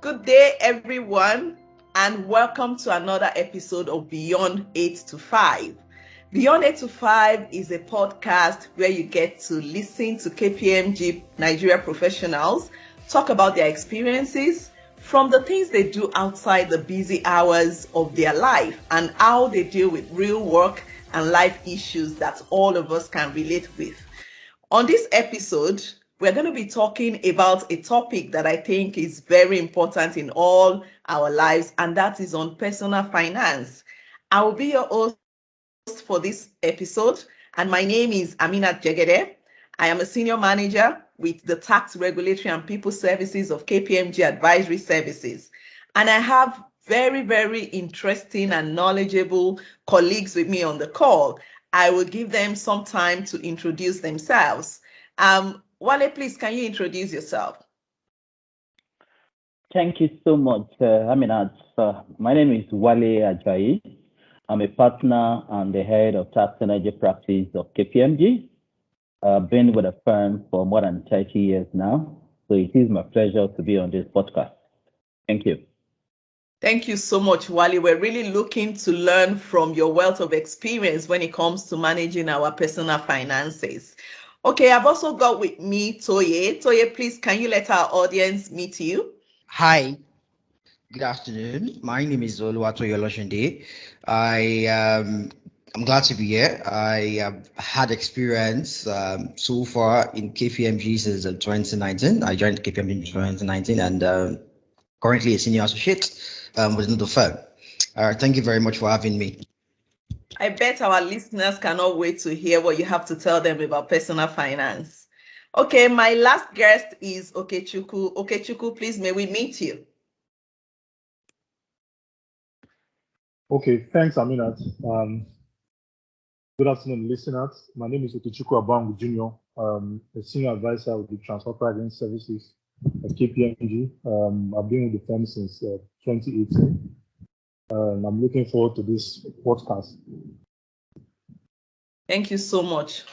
Good day, everyone, and welcome to another episode of Beyond 8 to 5. Beyond 8 to 5 is a podcast where you get to listen to KPMG Nigeria professionals talk about their experiences from the things they do outside the busy hours of their life and how they deal with real work and life issues that all of us can relate with. On this episode, we're going to be talking about a topic that I think is very important in all our lives, and that is on personal finance. I will be your host for this episode, and my name is Aminat Jegede. I am a senior manager with the Tax Regulatory and People Services of KPMG Advisory Services. And I have very, very interesting and knowledgeable colleagues with me on the call. I will give them some time to introduce themselves. Wale, please, can you introduce yourself? Thank you so much, Aminat. My name is Adewale Ajayi. I'm a partner and the head of tax energy practice of KPMG. I've been with the firm for more than 30 years now, so it is my pleasure to be on this podcast. Thank you. Thank you so much, Wale. We're really looking to learn from your wealth of experience when it comes to managing our personal finances. Okay, I've also got with me Toye. Toye, please, can you let our audience meet you? Hi, good afternoon. My name is Oluwatoye Olosunde. I'm glad to be here. I have had experience so far in KPMG since 2019. I joined KPMG in 2019 and currently a senior associate within the firm. Thank you very much for having me. I bet our listeners cannot wait to hear what you have to tell them about personal finance. Okay, my last guest is Okechukwu. Okechukwu, please, may we meet you? Okay, thanks, Aminat. Good afternoon, listeners. My name is Okechukwu Abangwu Jr., a senior advisor with the Transfer Pricing Services at KPMG. I've been with the firm since 2018. I'm looking forward to this podcast. Thank you so much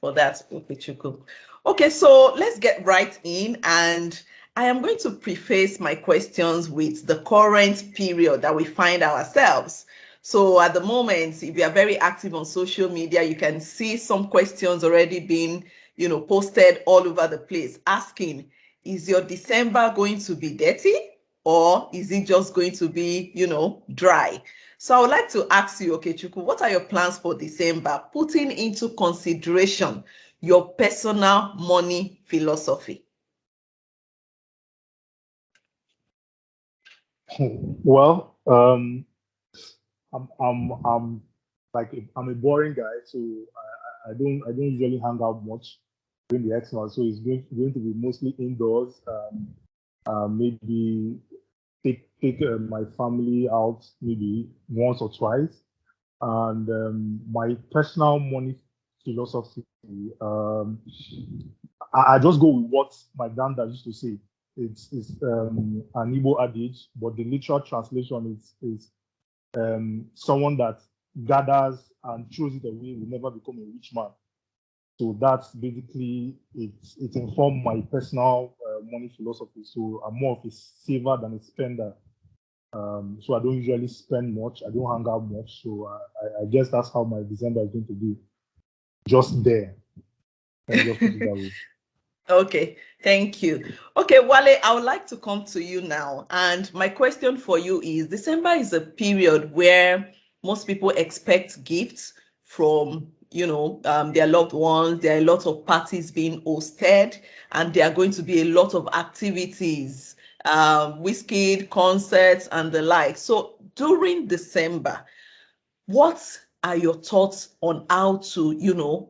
for that, Okechukwu. Okay, so let's get right in, and I am going to preface my questions with the current period that we find ourselves. So at the moment, if you are very active on social media, you can see some questions already being, posted all over the place asking, is your December going to be dirty or is it just going to be, dry? So I would like to ask you, Okechukwu, what are your plans for December, putting into consideration your personal money philosophy? Well, I'm I'm a boring guy, so I don't usually hang out much during the Xmas. So it's going to be mostly indoors. Maybe take my family out maybe once or twice. And my personal money philosophy, I just go with what my granddad used to say. It's an Igbo adage, but the literal translation is someone that gathers and throws it away will never become a rich man. So that's basically it informed my personal money philosophy. So I'm more of a saver than a spender. So I don't usually spend much. I don't hang out much. So I guess that's how my December is going to be. Just there. Let me just put it that way. Okay, thank you. Okay, Wale, I would like to come to you now. And my question for you is, December is a period where most people expect gifts from, their loved ones. There are a lot of parties being hosted, and there are going to be a lot of activities, whiskey, concerts, and the like. So during December, what are your thoughts on how to,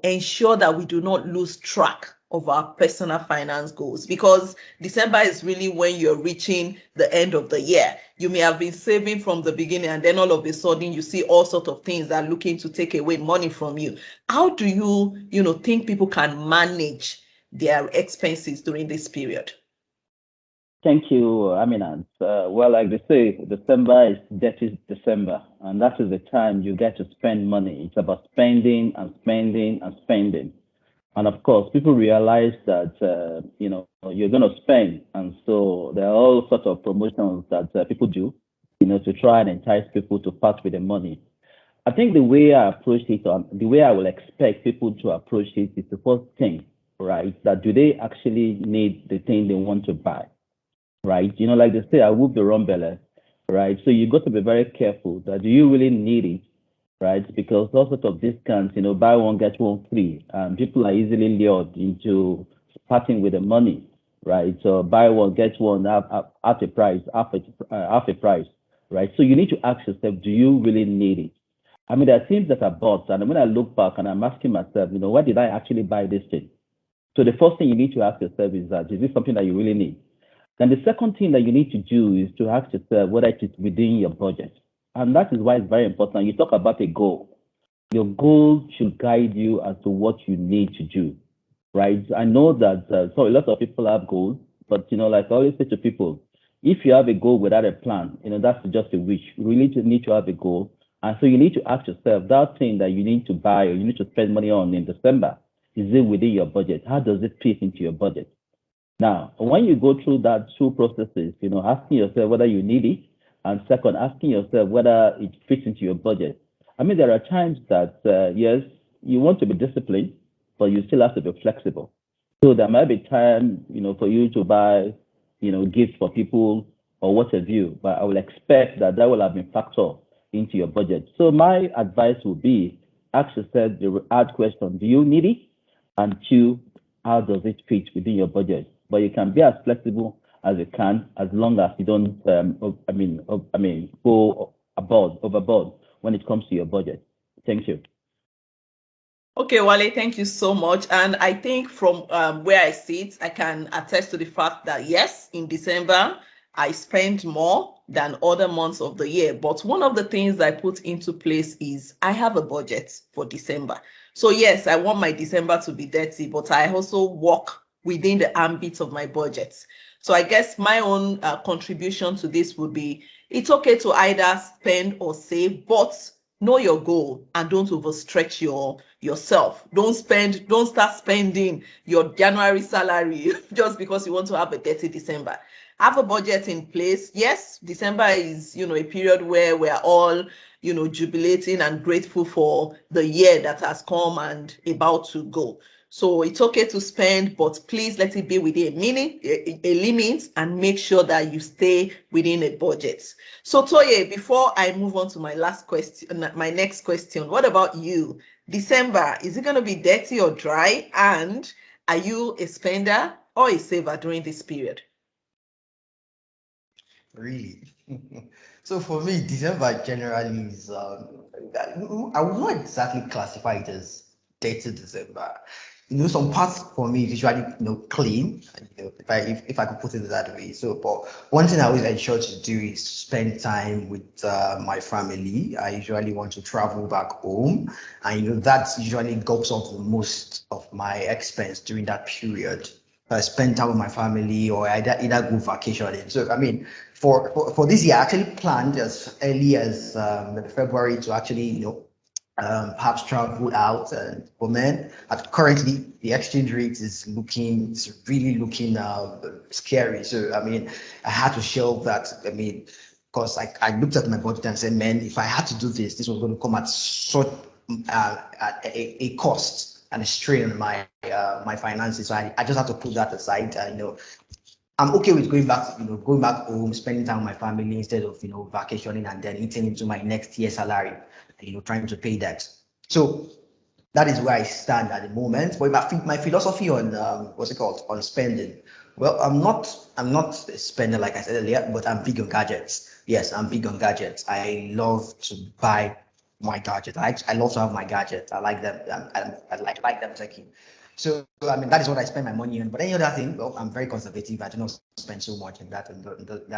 ensure that we do not lose track of our personal finance goals? Because December is really when you're reaching the end of the year. You may have been saving from the beginning, and then all of a sudden you see all sorts of things that are looking to take away money from you. How do you, think people can manage their expenses during this period? Thank you, Aminat. Well, like they say, December is dirty December, and that is the time you get to spend money. It's about spending and spending and spending. And of course, people realize that, you're going to spend. And so there are all sorts of promotions that people do, to try and entice people to part with the money. I think the way I approach it, the way I will expect people to approach it is the first thing, right? That do they actually need the thing they want to buy, right? Like they say, I will be wrong belly, right? So you got to be very careful that do you really need it, right? Because all sorts of discounts, buy one, get one free, and people are easily lured into parting with the money, right? So buy one, get one at a price, half a price, right? So you need to ask yourself, do you really need it? I mean, there are things that are bought, and when I look back and I'm asking myself, why did I actually buy this thing? So the first thing you need to ask yourself is that, is this something that you really need? Then the second thing that you need to do is to ask yourself whether it is within your budget. And that is why it's very important. You talk about a goal. Your goal should guide you as to what you need to do, right? I know that so a lot of people have goals, but like I always say to people, if you have a goal without a plan, that's just a wish. You really need to have a goal, and so you need to ask yourself that thing that you need to buy or you need to spend money on in December, is it within your budget? How does it fit into your budget? Now, when you go through that two processes, asking yourself whether you need it, and second, asking yourself whether it fits into your budget. I mean, there are times that, yes, you want to be disciplined, but you still have to be flexible. So there might be time, for you to buy, gifts for people or what have you, but I will expect that that will have been factored into your budget. So my advice would be, ask yourself the hard question, do you need it? And two, how does it fit within your budget? But you can be as flexible as you can, as long as you don't, go overboard when it comes to your budget. Thank you. Okay, Wale, thank you so much. And I think from where I sit, I can attest to the fact that yes, in December, I spend more than other months of the year. But one of the things I put into place is I have a budget for December. So yes, I want my December to be dirty, but I also work within the ambit of my budget. So I guess my own contribution to this would be, it's okay to either spend or save, but know your goal and don't overstretch yourself. Don't start spending your January salary just because you want to have a dirty December. Have a budget in place. Yes, December is, a period where we're all, jubilating and grateful for the year that has come and about to go. So it's okay to spend, but please let it be within a limit, and make sure that you stay within a budget. So Toye, before I move on to my next question, what about you? December, is it going to be dirty or dry? And are you a spender or a saver during this period? Really? So for me, December generally is, I would not exactly classify it as dated December. Some parts for me is usually, clean, if I could put it that way. So, but one thing I always ensure to do is spend time with my family. I usually want to travel back home, and that usually gobs up the most of my expense during that period. Spend time with my family, or either go vacationing. So I mean, for this year, I actually planned as early as February to actually perhaps travel out. And for men, currently the exchange rate is really looking scary. So I mean, I had to shelve that. I mean, because I looked at my budget and said, man, if I had to do this was going to come at such at a cost and a strain on my finances. So I just have to put that aside. I'm okay with going back home, spending time with my family instead of vacationing and then eating into my next year's salary, trying to pay that. So that is where I stand at the moment. But my philosophy on on spending. Well, I'm not a spender like I said earlier, but I'm big on gadgets. Yes, I'm big on gadgets. I love to buy my gadget. I love to have my gadgets. I like them. I like them taking. So I mean that is what I spend my money on. But any other thing, well, I'm very conservative. I do not spend so much in that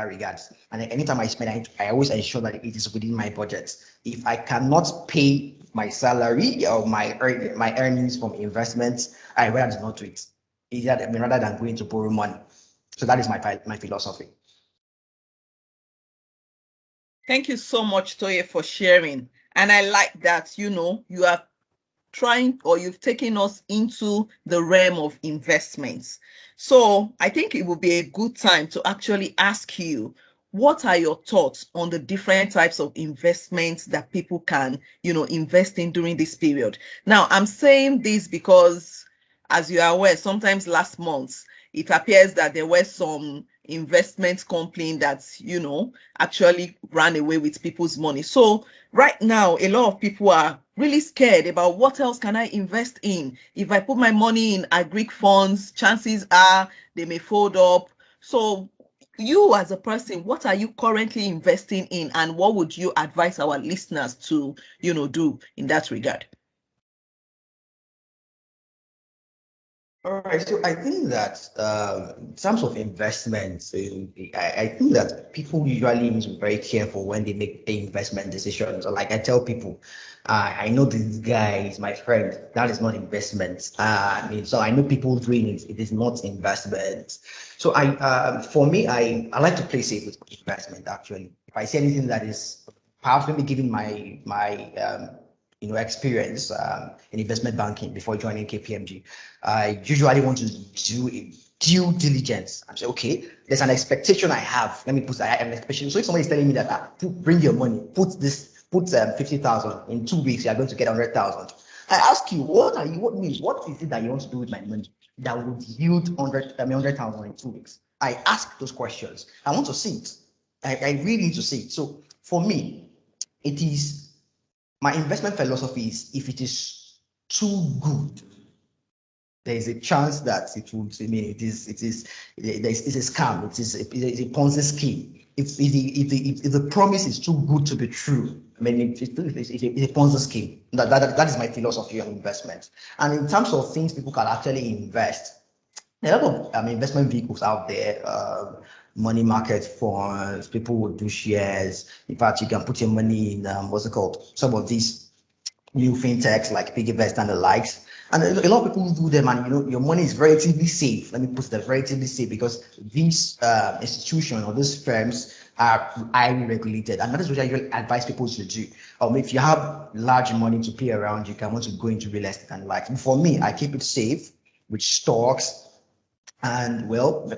regards. And anytime I spend, I always ensure that it is within my budget. If I cannot pay my salary or my earnings from investments, I rather not do it. Rather than going to borrow money. So that is my philosophy. Thank you so much, Toye, for sharing. And I like that, you have trying, or you've taken us into the realm of investments. So I think it would be a good time to actually ask you, what are your thoughts on the different types of investments that people can, invest in during this period? Now, I'm saying this because, as you are aware, sometimes last month, it appears that there were some investment company that, actually ran away with people's money. So right now, a lot of people are really scared about what else can I invest in. If I put my money in agri funds, chances are they may fold up. So you as a person, what are you currently investing in, and what would you advise our listeners to, do in that regard? All right, so I think that in terms of investments, I think that people usually need to be very careful when they make the investment decisions. So like I tell people, I know this guy is my friend. That is not investment. So I know people doing it. It is not investment. So for me, I like to play safe with investment. Actually, if I see anything that is perhaps maybe giving my experience in investment banking before joining KPMG, I usually want to do a due diligence. I'm saying, okay, there's an expectation I have. Let me put that an expectation. So if somebody is telling me that bring your money, put 50,000 in 2 weeks, you are going to get 100,000. I ask you, what is it that you want to do with my money that would yield 100,000 in 2 weeks? I ask those questions. I want to see it. I really need to see it. So for me, it is my investment philosophy is, if it is too good, there is a chance that it will. I mean, it's a scam. It is a Ponzi scheme. If the promise is too good to be true, I mean, it's a Ponzi scheme. That is my philosophy on investment. And in terms of things people can actually invest, there are a lot of investment vehicles out there. Money market funds, people will do shares. In fact, you can put your money in what's it called? Some of these new fintechs like PiggyVest and the likes. And a lot of people do them, and your money is relatively safe. Let me put that, relatively safe, because these institutions or these firms are highly regulated, and that is what I usually advise people to do. If you have large money to pay around, you can want to go into real estate and like. For me, I keep it safe with stocks, and well,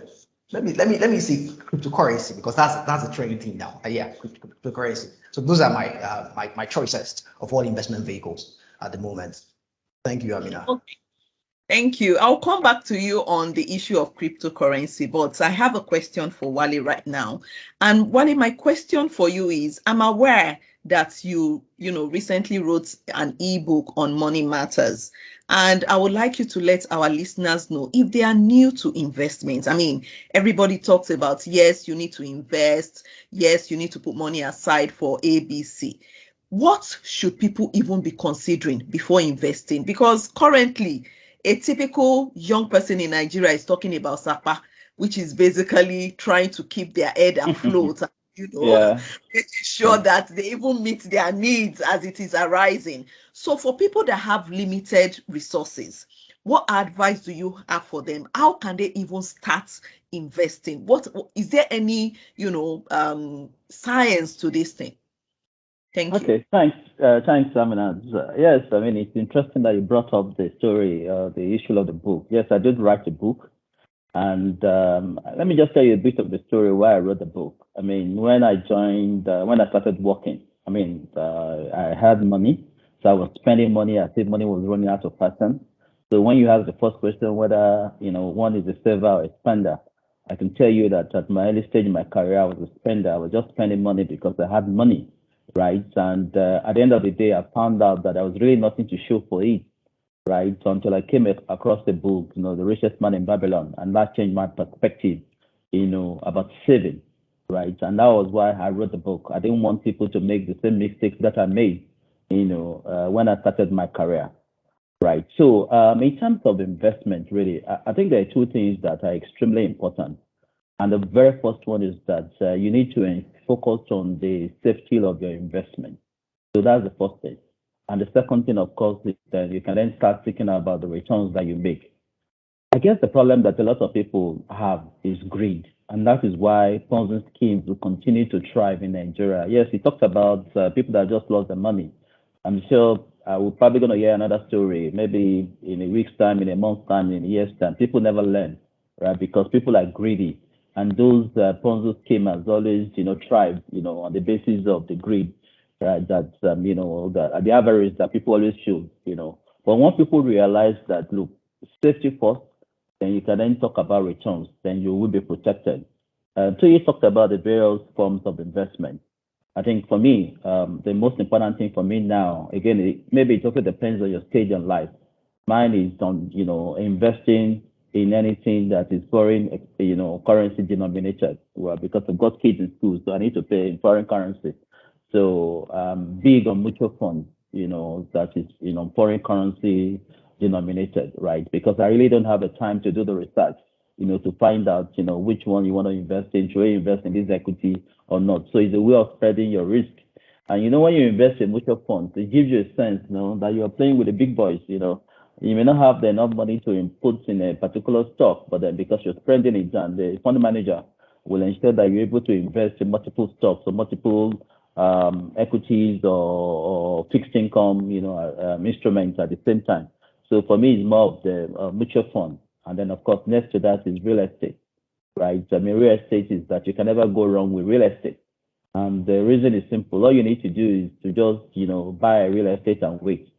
let me see cryptocurrency, because that's a trending thing now. Yeah, cryptocurrency. So those are my choices of all investment vehicles at the moment. Thank you, Amina. Okay. Thank you. I'll come back to you on the issue of cryptocurrency, but I have a question for Wale right now. And Wale, my question for you is, I'm aware that you recently wrote an ebook on money matters. And I would like you to let our listeners know, if they are new to investments. I mean, everybody talks about, yes, you need to invest. Yes, you need to put money aside for ABC. What should people even be considering before investing? Because currently, a typical young person in Nigeria is talking about SAPA, which is basically trying to keep their head afloat, Yeah. making sure that they even meet their needs as it is arising. So for people that have limited resources, what advice do you have for them? How can they even start investing? What is there any, science to this thing? Thank you. Okay, thanks, Aminat. Yes, I mean, it's interesting that you brought up the story, the issue of the book. Yes, I did write a book, and let me just tell you a bit of the story why I wrote the book. I mean, when I started working, I mean, I had money, so I was spending money as if money was running out of pattern. So when you ask the first question whether one is a saver or a spender, I can tell you that at my early stage in my career, I was a spender. I was just spending money because I had money, right? And at the end of the day, I found out that there was really nothing to show for it, right? Until I came across the book, The Richest Man in Babylon, and that changed my perspective, about saving, right? And that was why I wrote the book. I didn't want people to make the same mistakes that I made, when I started my career, right? So in terms of investment, really, I think there are two things that are extremely important. And the very first one is that you need to focus on the safety of your investment. So that's the first thing. And the second thing, of course, is that you can then start thinking about the returns that you make. I guess the problem that a lot of people have is greed. And that is why Ponzi schemes will continue to thrive in Nigeria. Yes, he talked about people that just lost their money. I'm sure we're probably going to hear another story, maybe in a week's time, in a month's time, in a year's time. People never learn, right? Because people are greedy. And those Ponzi schemers always, thrive, on the basis of the greed, right? That, the avarice that people always show, But once people realize that, look, safety first, then you can then talk about returns, then you will be protected. So you talked about the various forms of investment. I think for me, the most important thing for me now, again, maybe it also depends on your stage in life. Mine is on, investing in anything that is foreign, currency denominated. Well, because I've got kids in school, so I need to pay in foreign currency. So big on mutual funds, that is, foreign currency denominated, right? Because I really don't have the time to do the research, to find out, which one you want to invest in. Should you invest in this equity or not? So it's a way of spreading your risk. And when you invest in mutual funds, it gives you a sense, that you're playing with the big boys. You may not have enough money to input in a particular stock, but then because you're spreading it, and the fund manager will ensure that you're able to invest in multiple stocks or multiple equities or fixed income, instruments at the same time. So for me, it's more of the mutual fund. And then, of course, next to that is real estate, right? I mean, real estate is that you can never go wrong with real estate. And the reason is simple. All you need to do is to just, buy a real estate and wait.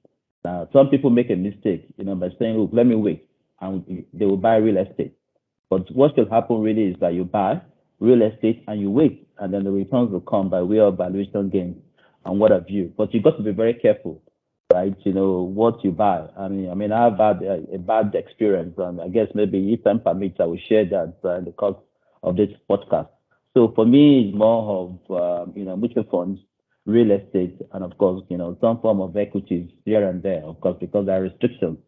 Now, some people make a mistake, by saying, look, let me wait. And they will buy real estate. But what should happen really is that you buy real estate and you wait. And then the returns will come by way of valuation gains and what have you. But you've got to be very careful, right? What you buy. I mean, I've had a bad experience. And I guess maybe if time permits, I will share that in the course of this podcast. So for me, it's more of, mutual funds, real estate, and of course, some form of equities here and there, of course, because there are restrictions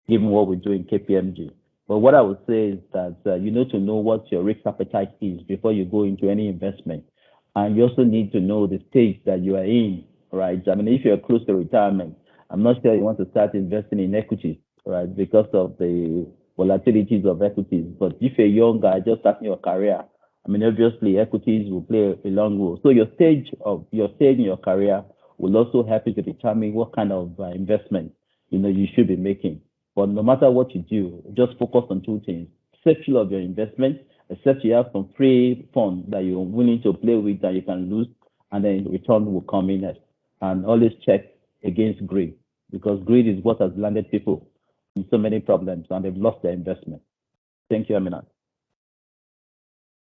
given what we do in KPMG. But what I would say is that you need to know what your risk appetite is before you go into any investment. And you also need to know the stage that you are in, right? I mean, if you're close to retirement, I'm not sure you want to start investing in equities, right? Because of the volatilities of equities. But if you're young guy, just starting your career, I mean, obviously, equities will play a long role. So your stage in your career will also help you to determine what kind of investment you should be making. But no matter what you do, just focus on two things: safety of your investment, except you have some free funds that you're willing to play with that you can lose, and then return will come in next. And always check against greed, because greed is what has landed people in so many problems, and they've lost their investment. Thank you, Aminat.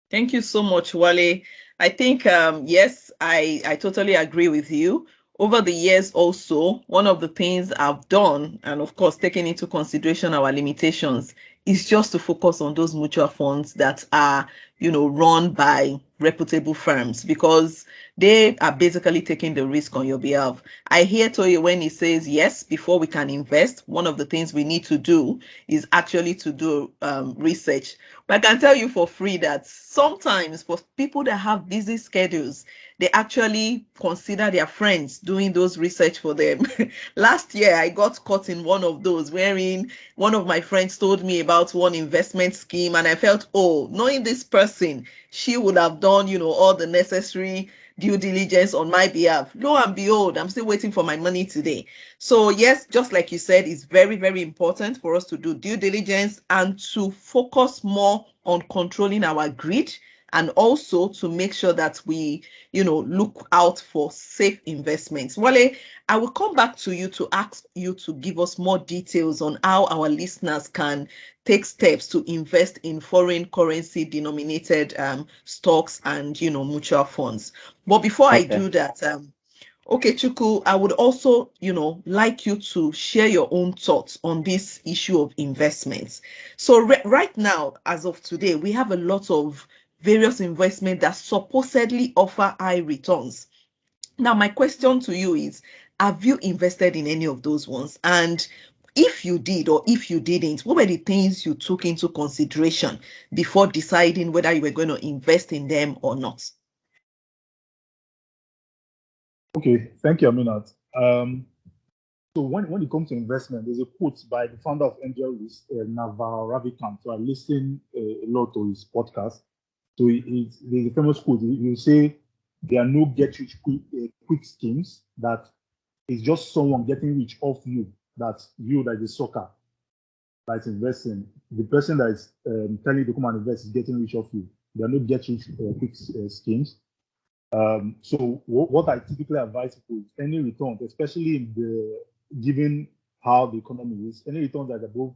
Thank you so much, Wale. I think, yes, I totally agree with you. Over the years also, one of the things I've done, and of course, taking into consideration our limitations, is just to focus on those mutual funds that are, run by reputable firms, because they are basically taking the risk on your behalf. I hear Toye when he says, yes, before we can invest, one of the things we need to do is actually to do research. But I can tell you for free that sometimes for people that have busy schedules, they actually consider their friends doing those research for them. Last year, I got caught in one of those wherein one of my friends told me about one investment scheme, and I felt, oh, knowing this person, she would have done, all the necessary due diligence on my behalf. Lo and behold, I'm still waiting for my money today. So yes, just like you said, it's very, very important for us to do due diligence and to focus more on controlling our greed, and also to make sure that we, look out for safe investments. Wale, I will come back to you to ask you to give us more details on how our listeners can take steps to invest in foreign currency denominated stocks and, mutual funds. But before I do that, Okechukwu, I would also, like you to share your own thoughts on this issue of investments. So right now, as of today, we have a lot of various investments that supposedly offer high returns. Now, my question to you is, have you invested in any of those ones? And if you did or if you didn't, what were the things you took into consideration before deciding whether you were going to invest in them or not? Okay, thank you, Aminat. So when it comes to investment, there's a quote by the founder of Angel Naval Ravikant. So I listen a lot to his podcast. So there's a famous quote. He will say, there are no get-rich-quick schemes that It's just someone getting rich off you. That's you, that is soccer, that's investing. The person that is telling you to come and invest is getting rich off you. They are not get rich quick schemes. So what I typically advise people is any returns, especially in the given how the economy is, any returns that are above,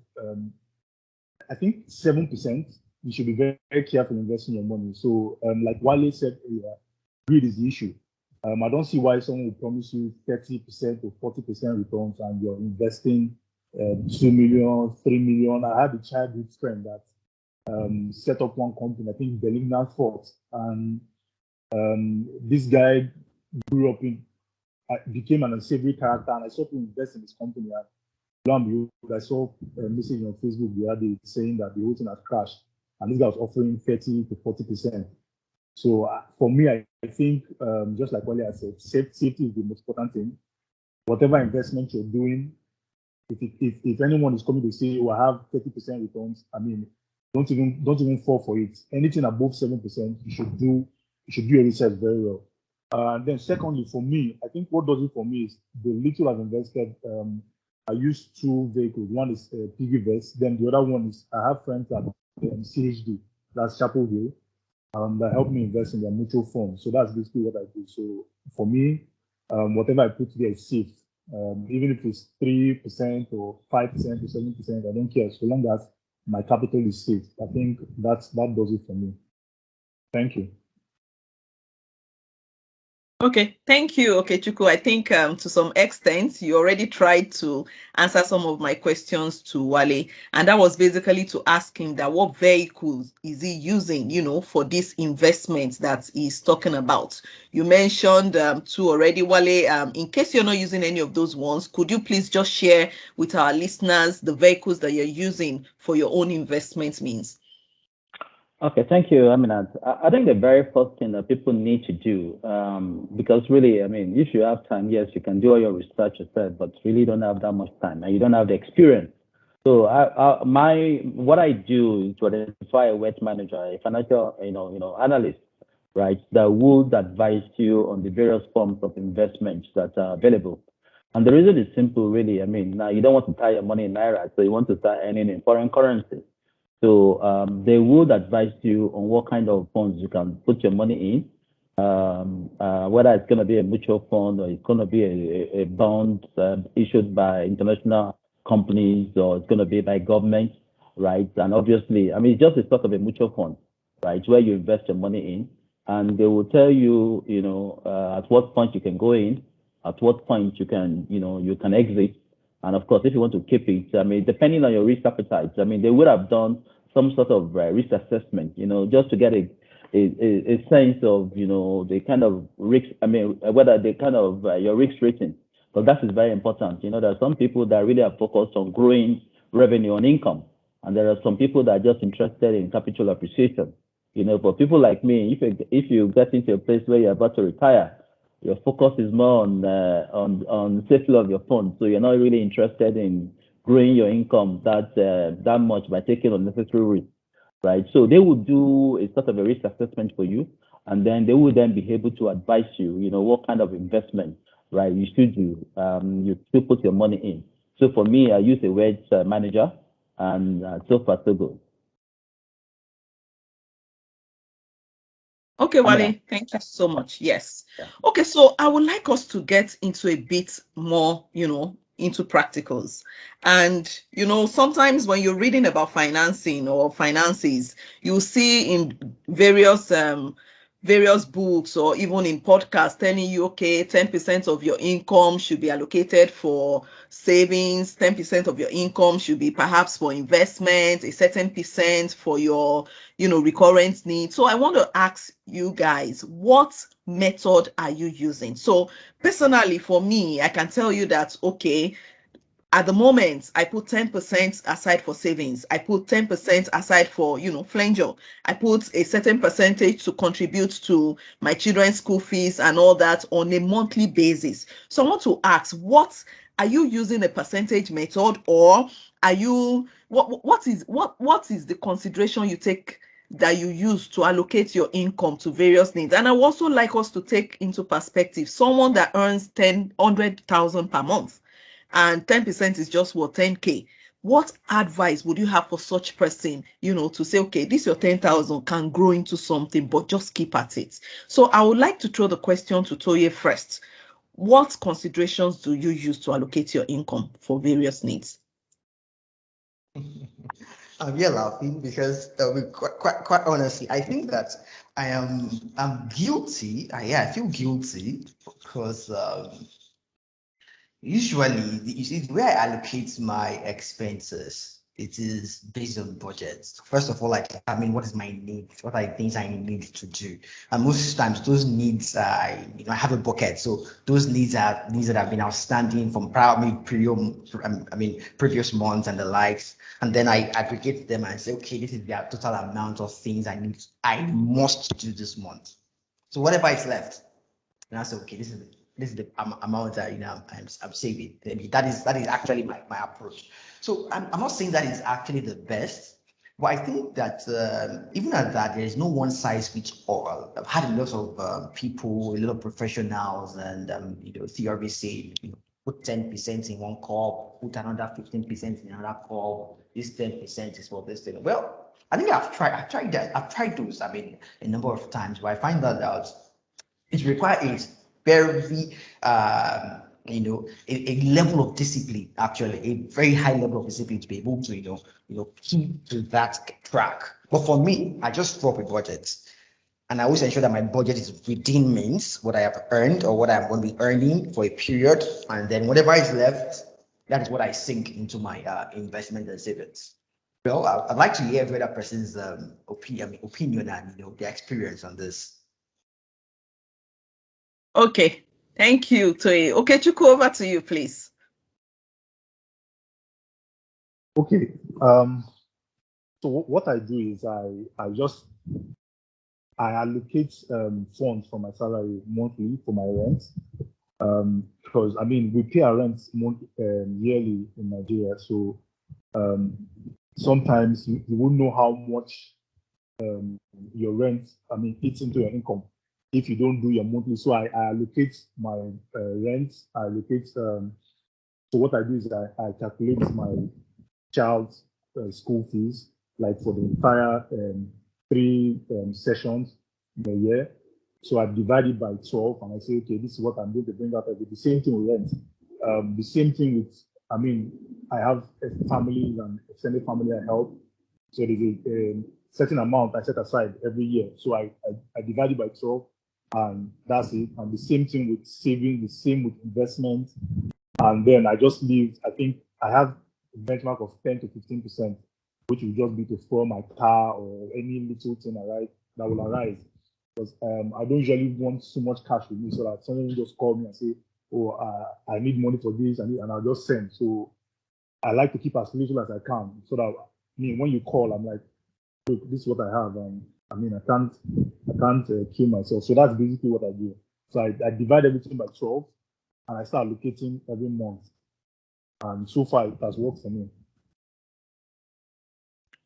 I think 7%, you should be very, very careful investing your money. So like Wale said earlier, greed is the issue. I don't see why someone will promise you 30% or 40% returns and you're investing 2 million, 3 million. I had a childhood friend that set up one company, I think Bellingham Fort, and this guy grew up in, became an unsavory character, and I saw him invest in his company. And lo and behold, I saw a message on Facebook the other day saying that the whole thing had crashed, and this guy was offering 30 to 40%. So for me, I think just like Wale said, safety is the most important thing. Whatever investment you're doing, if anyone is coming to say, "Oh, I have 30% returns," I mean, don't even fall for it. Anything above 7%, you should do your research very well. And then secondly, for me, I think what does it for me is the little I've invested. I use two vehicles. One is PiggyVest. Then the other one is I have friends at CHD, that's Chapel Hill, that help me invest in their mutual funds. So that's basically what I do. So for me, whatever I put there is safe. Even if it's 3% or 5% or 7%, I don't care. So long as my capital is safe, I think that does it for me. Thank you. Okay, thank you, Okechukwu. I think to some extent you already tried to answer some of my questions to Wale, and that was basically to ask him that what vehicles is he using, for this investment that he's talking about. You mentioned two already, Wale. In case you're not using any of those ones, could you please just share with our listeners the vehicles that you're using for your own investment means? Okay, thank you, Aminat. I think the very first thing that people need to do, because really, I mean, if you have time, yes, you can do all your research yourself, but really don't have that much time and you don't have the experience. So what I do is to identify a wealth manager, a financial, analyst, right, that would advise you on the various forms of investments that are available. And the reason is simple, really. I mean, now you don't want to tie your money in naira, so you want to start earning in foreign currency. So they would advise you on what kind of funds you can put your money in, whether it's going to be a mutual fund or it's going to be a bond issued by international companies or it's going to be by government, right? And obviously, I mean, it's just a sort of a mutual fund, right, where you invest your money in, and they will tell you, at what point you can go in, at what point you can, you can exit. And of course, if you want to keep it, I mean, depending on your risk appetite, I mean, they would have done some sort of risk assessment, just to get a sense of, the kind of risk, I mean, whether the kind of your risk rating. But that is very important. There are some people that really are focused on growing revenue and income. And there are some people that are just interested in capital appreciation. For people like me, if you get into a place where you're about to retire, your focus is more on safety of your funds. So you're not really interested in growing your income that much by taking unnecessary risk, right? So they will do a sort of a risk assessment for you, and then they will then be able to advise you, what kind of investment, right, you should do. You should put your money in. So for me, I use a wealth manager, and so far so good. Okay, Wale, thank you so much. Yes. Yeah. Okay, so I would like us to get into a bit more, into practicals. And, sometimes when you're reading about financing or finances, you'll see in various books or even in podcasts telling you, okay, 10% of your income should be allocated for savings, 10% of your income should be perhaps for investment, a certain percent for your, recurrent needs. So I want to ask you guys, what method are you using? So personally, for me, I can tell you that, okay, at the moment, I put 10% aside for savings. I put 10% aside for, flanger. I put a certain percentage to contribute to my children's school fees and all that on a monthly basis. So I want to ask, are you using a percentage method, or are you, what is the consideration you take that you use to allocate your income to various needs. And I would also like us to take into perspective someone that earns 100,000 per month and 10% is just what, 10K. What advice would you have for such person, to say, okay, this your 10,000 can grow into something, but just keep at it. So I would like to throw the question to Toye first. What considerations do you use to allocate your income for various needs? I'm here laughing because quite honestly, I think that I'm guilty. I feel guilty because usually you see the way I allocate my expenses, it is based on budgets. First of all, like what is my need? What are the things I need to do? And most times those needs, I have a bucket. So those needs are needs that have been outstanding from previous months and the likes. And then I aggregate them and say, okay, this is the total amount of things I must do this month. So whatever is left, and I say, okay, this is the amount that I'm saving. That is actually my approach. So I'm not saying that is actually the best, but I think that even at that, there is no one size fits all. I've had a lot of people, a lot of professionals, and theories say, put 10% in one cup, put another 15% in another cup. This 10% is for this thing. Well, I think I've tried that. I've tried those. a number of times, but I find that out. It requires a very a level of discipline, actually a very high level of discipline to be able to keep to that track. But for me, I just drop a budget, and I always ensure that my budget is within means what I have earned or what I'm going to be earning for a period, and then whatever is left, that is what I sink into my investment and savings. Well, I'd like to hear every other person's opinion and their experience on this. Okay, thank you, Toye. Okechukwu, over to you, please. Okay. So what I do is I allocate funds from my salary monthly for my rent. Because we pay our rent yearly in Nigeria, so sometimes you won't know how much your rent eats into your income if you don't do your monthly. So I allocate my rent. I allocate. So what I do is I calculate my child's school fees, like for the entire 3 sessions in a year. So I divide it by 12, and I say, okay, this is what I'm going to bring out every. The same thing with rent. The same thing with. I have a family and extended family I help. So there's a certain amount I set aside every year. So I divide it by 12, and that's it. And the same thing with saving, the same with investment. And then I just leave, I think I have a benchmark of 10 to 15%, which will just be to fuel my car or any little thing that will arise. Because I don't usually want so much cash with me, so that someone will just call me and say, oh, I need money for this, and I'll just send. So I like to keep as little as I can, so that when you call, I'm like, look, this is what I have, and I can't kill myself. So that's basically what I do. So I divide everything by 12, and I start allocating every month. And so far, it has worked for me.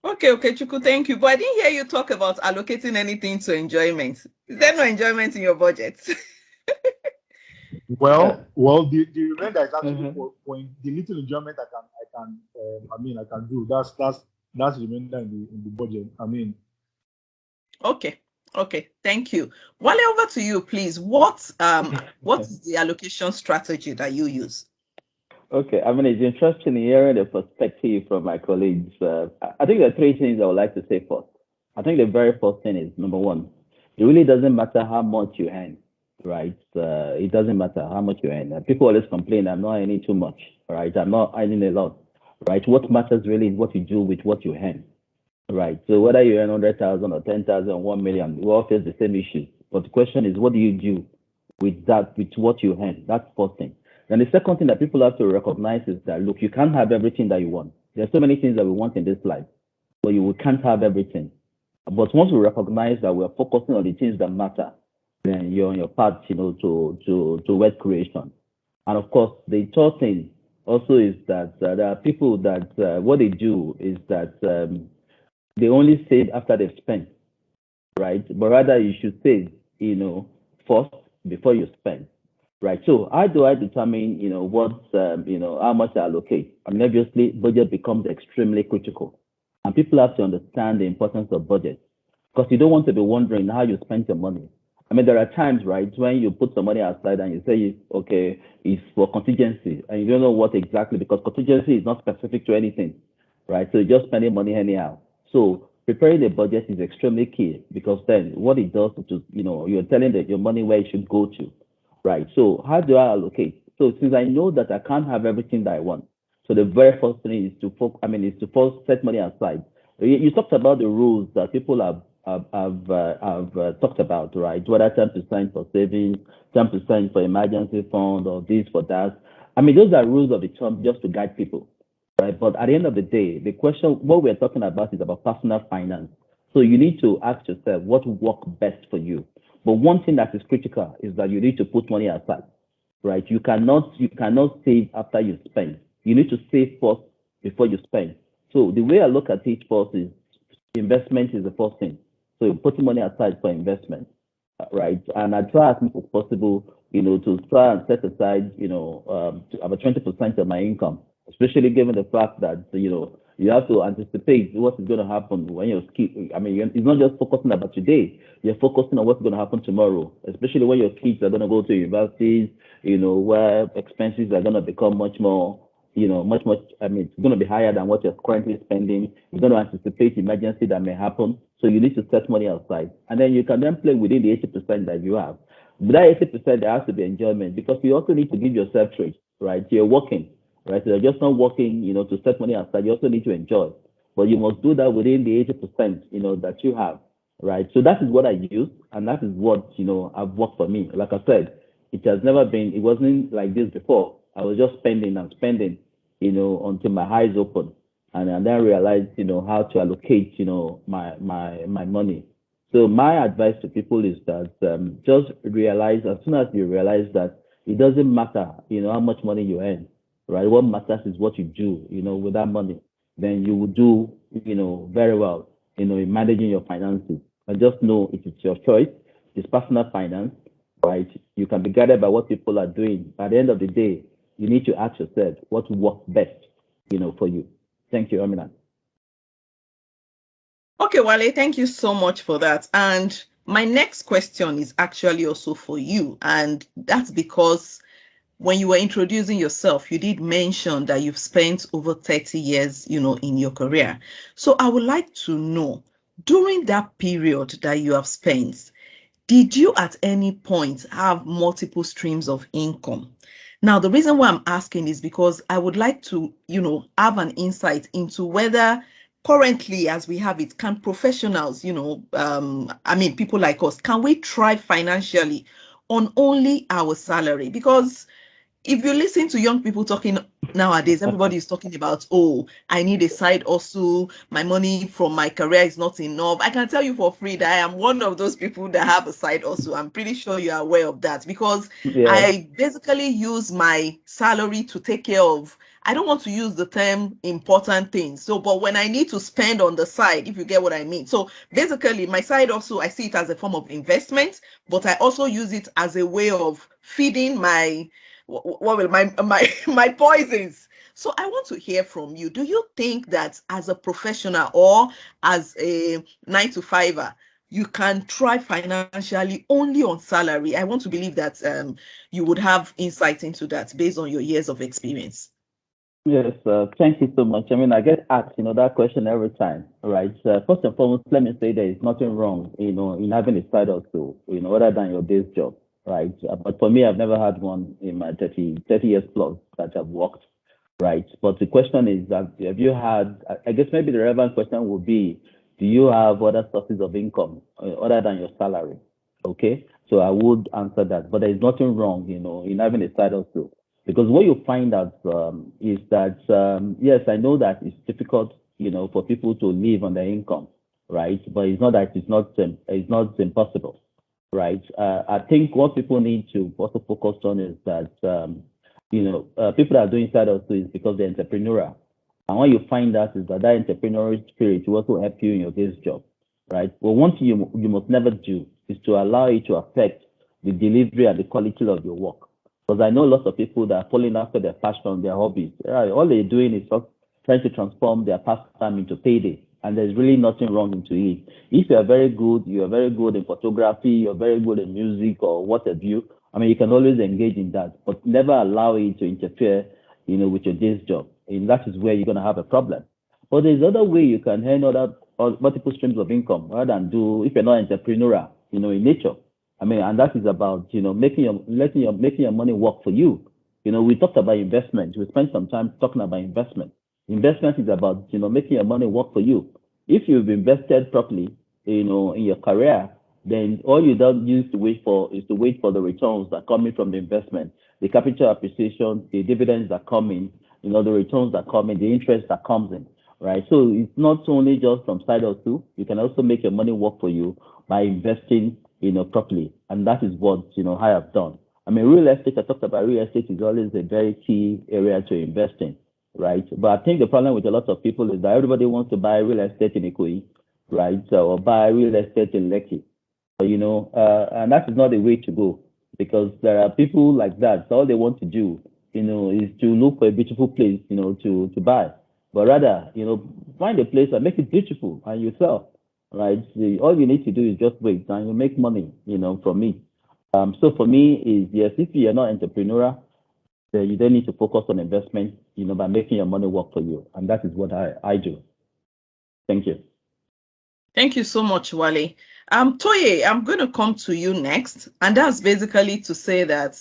Okay, Okechukwu, thank you. But I didn't hear you talk about allocating anything to enjoyment. Is there no enjoyment in your budget? Well, the remainder is actually for the little enjoyment I can do. That's the remainder in the budget. Okay, thank you. Wale, over to you, please. What is the allocation strategy that you use? Okay, it's interesting hearing the perspective from my colleagues. I think there are 3 things I would like to say first. I think the very first thing is, number one, it really doesn't matter how much you earn, right? It doesn't matter how much you earn. People always complain, I'm not earning too much, right? I'm not earning a lot, right? What matters really is what you do with what you earn, right? So whether you earn 100,000 or 10,000 or 1 million, we all face the same issues. But the question is, what do you do with that, with what you earn? That's the first thing. And the second thing that people have to recognize is that, look, you can't have everything that you want. There's so many things that we want in this life, but you can't have everything. But once we recognize that we're focusing on the things that matter, then you're on your path, to wealth creation. And of course, the third thing also is that there are people that what they do is that they only save after they've spent. right? But rather you should save, first before you spend, right? So how do I determine, how much I allocate? I mean, obviously, budget becomes extremely critical, and people have to understand the importance of budget because you don't want to be wondering how you spend your money. I mean, there are times, right, when you put some money aside and you say, okay, it's for contingency, and you don't know what exactly because contingency is not specific to anything, right? So you're just spending money anyhow. So preparing a budget is extremely key because then what it does is, you're telling that your money where it should go to, right? So how do I allocate? So since I know that I can't have everything that I want, so the very first thing is to first set money aside. You talked about the rules that people have talked about, right? Whether 10% for savings, 10% for emergency fund, or this for that. I mean, those are rules of the term just to guide people, right? But at the end of the day, the question, what we're talking about is about personal finance. So you need to ask yourself what will work best for you. But one thing that is critical is that you need to put money aside, right? You cannot save after you spend. You need to save first before you spend. So the way I look at it first is investment is the first thing. So you're putting money aside for investment, right? And I try as much as possible, to try and set aside, about 20% of my income, especially given the fact that, you have to anticipate what is going to happen when you're I mean, it's not just focusing about today. You're focusing on what's going to happen tomorrow, especially when your kids are going to go to universities, where expenses are going to become much more, much, I mean, it's going to be higher than what you're currently spending. You're going to anticipate emergency that may happen. So you need to set money aside. And then you can then play within the 80% that you have. But that 80%, there has to be enjoyment because you also need to give yourself trade, right? You're working, right? So you're just not working, to set money aside. You also need to enjoy. But you must do that within the 80%, that you have, right? So that is what I use. And that is what, I've worked for me. Like I said, it wasn't like this before. I was just spending and spending, until my eyes open. And then realized, how to allocate, my money. So my advice to people is that just realize as soon as you realize that it doesn't matter, how much money you earn, right? What matters is what you do, with that money. Then you will do, very well, in managing your finances. And just know it is your choice. It's personal finance, right? You can be guided by what people are doing. At the end of the day, you need to ask yourself what works best, for you. Thank you, Aminat. Okay, Wale, thank you so much for that. And my next question is actually also for you. And that's because when you were introducing yourself, you did mention that you've spent over 30 years, in your career. So I would like to know, during that period that you have spent, did you at any point have multiple streams of income? Now, the reason why I'm asking is because I would like to, have an insight into whether currently, as we have it, can professionals, people like us, can we thrive financially on only our salary? Because if you listen to young people talking nowadays, everybody is talking about, oh, I need a side hustle. My money from my career is not enough. I can tell you for free that I am one of those people that have a side hustle. I'm pretty sure you are aware of that because Yeah. I basically use my salary to take care of. I don't want to use the term important things. So, but when I need to spend on the side, if you get what I mean. So basically, my side also, I see it as a form of investment, but I also use it as a way of feeding what will my poisons. So I want to hear from you. Do you think that as a professional or as a 9 to 5er, you can thrive financially only on salary? I want to believe that you would have insight into that based on your years of experience. Yes, thank you so much. I mean, I get asked, that question every time, right? First and foremost, let me say there is nothing wrong, in having a side hustle, other than your base job, right? But for me, I've never had one in my 30 years plus that I've worked, right? But the question is that have you had, I guess maybe the relevant question would be, do you have other sources of income other than your salary? Okay, so I would answer that, but there is nothing wrong, in having a side hustle. Because what you find out is that, yes, I know that it's difficult, for people to live on their income, right? But it's not that it's not impossible, right? I think what people need to also focus on is that, people are doing side hustle is because they're entrepreneurial. And what you find out is that entrepreneurial spirit will also help you in your day's job. right? But one thing you must never do is to allow it to affect the delivery and the quality of your work. Because I know lots of people that are following after their passion, their hobbies. All they're doing is trying to transform their pastime into payday. And there's really nothing wrong into it. If you are very good in photography, you're very good in music or what have you, I mean, you can always engage in that, but never allow it to interfere, with your day's job. And that is where you're going to have a problem. But there's other way you can earn multiple streams of income rather than if you're not entrepreneurial, in nature. I mean, and that is about, making your money work for you. We talked about investment. We spent some time talking about investment. Investment is about, making your money work for you. If you've invested properly, in your career, then all you don't use to wait for is to wait for the returns that are coming from the investment, the capital appreciation, the dividends that come in, the returns that come in, the interest that comes in, right? So it's not only just some side or two. You can also make your money work for you by investing, properly. And that is what, I have done. I mean, real estate, I talked about real estate is always a very key area to invest in, right? But I think the problem with a lot of people is that everybody wants to buy real estate in Ikoyi, right? Or buy real estate in Lekki, and that is not the way to go, because there are people like that. So all they want to do, is to look for a beautiful place, to buy. But rather, find a place and make it beautiful and you sell, right? All you need to do is just wait and you make money, from it. So for me is, yes, if you're not entrepreneurial, then you don't need to focus on investment, by making your money work for you. And that is what I do. Thank you. Thank you so much, Wale. Toye, I'm going to come to you next. And that's basically to say that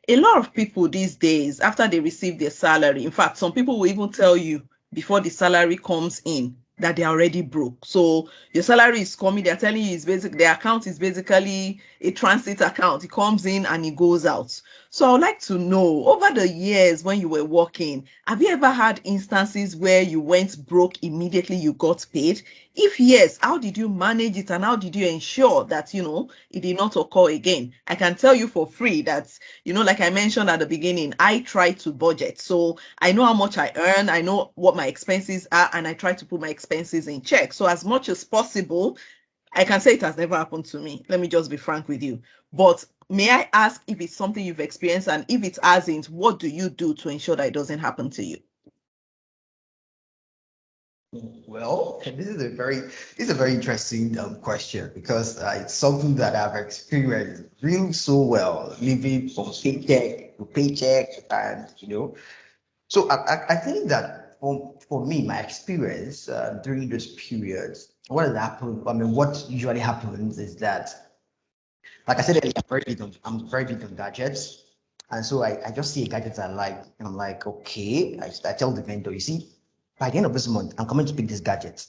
a lot of people these days, after they receive their salary, in fact, some people will even tell you before the salary comes in that they're already broke. So your salary is coming, they're telling you the account is basically a transit account. It comes in and it goes out. So I would like to know, over the years when you were working, have you ever had instances where you went broke immediately you got paid? If yes, how did you manage it and how did you ensure that, it did not occur again? I can tell you for free that, like I mentioned at the beginning, I try to budget. So I know how much I earn, I know what my expenses are, and I try to put my expenses in check. So as much as possible, I can say it has never happened to me. Let me just be frank with you. But may I ask if it's something you've experienced, and if it hasn't, what do you do to ensure that it doesn't happen to you? Well, this is a very interesting question, because it's something that I've experienced real so well, living from paycheck to paycheck, and So I think that for me, my experience during those periods, what has happened? I mean, what usually happens is that, like I said earlier, I'm very big on gadgets, and so I just see a gadget I like, and I'm like, okay, I tell the vendor, you see, by the end of this month, I'm coming to pick this gadget.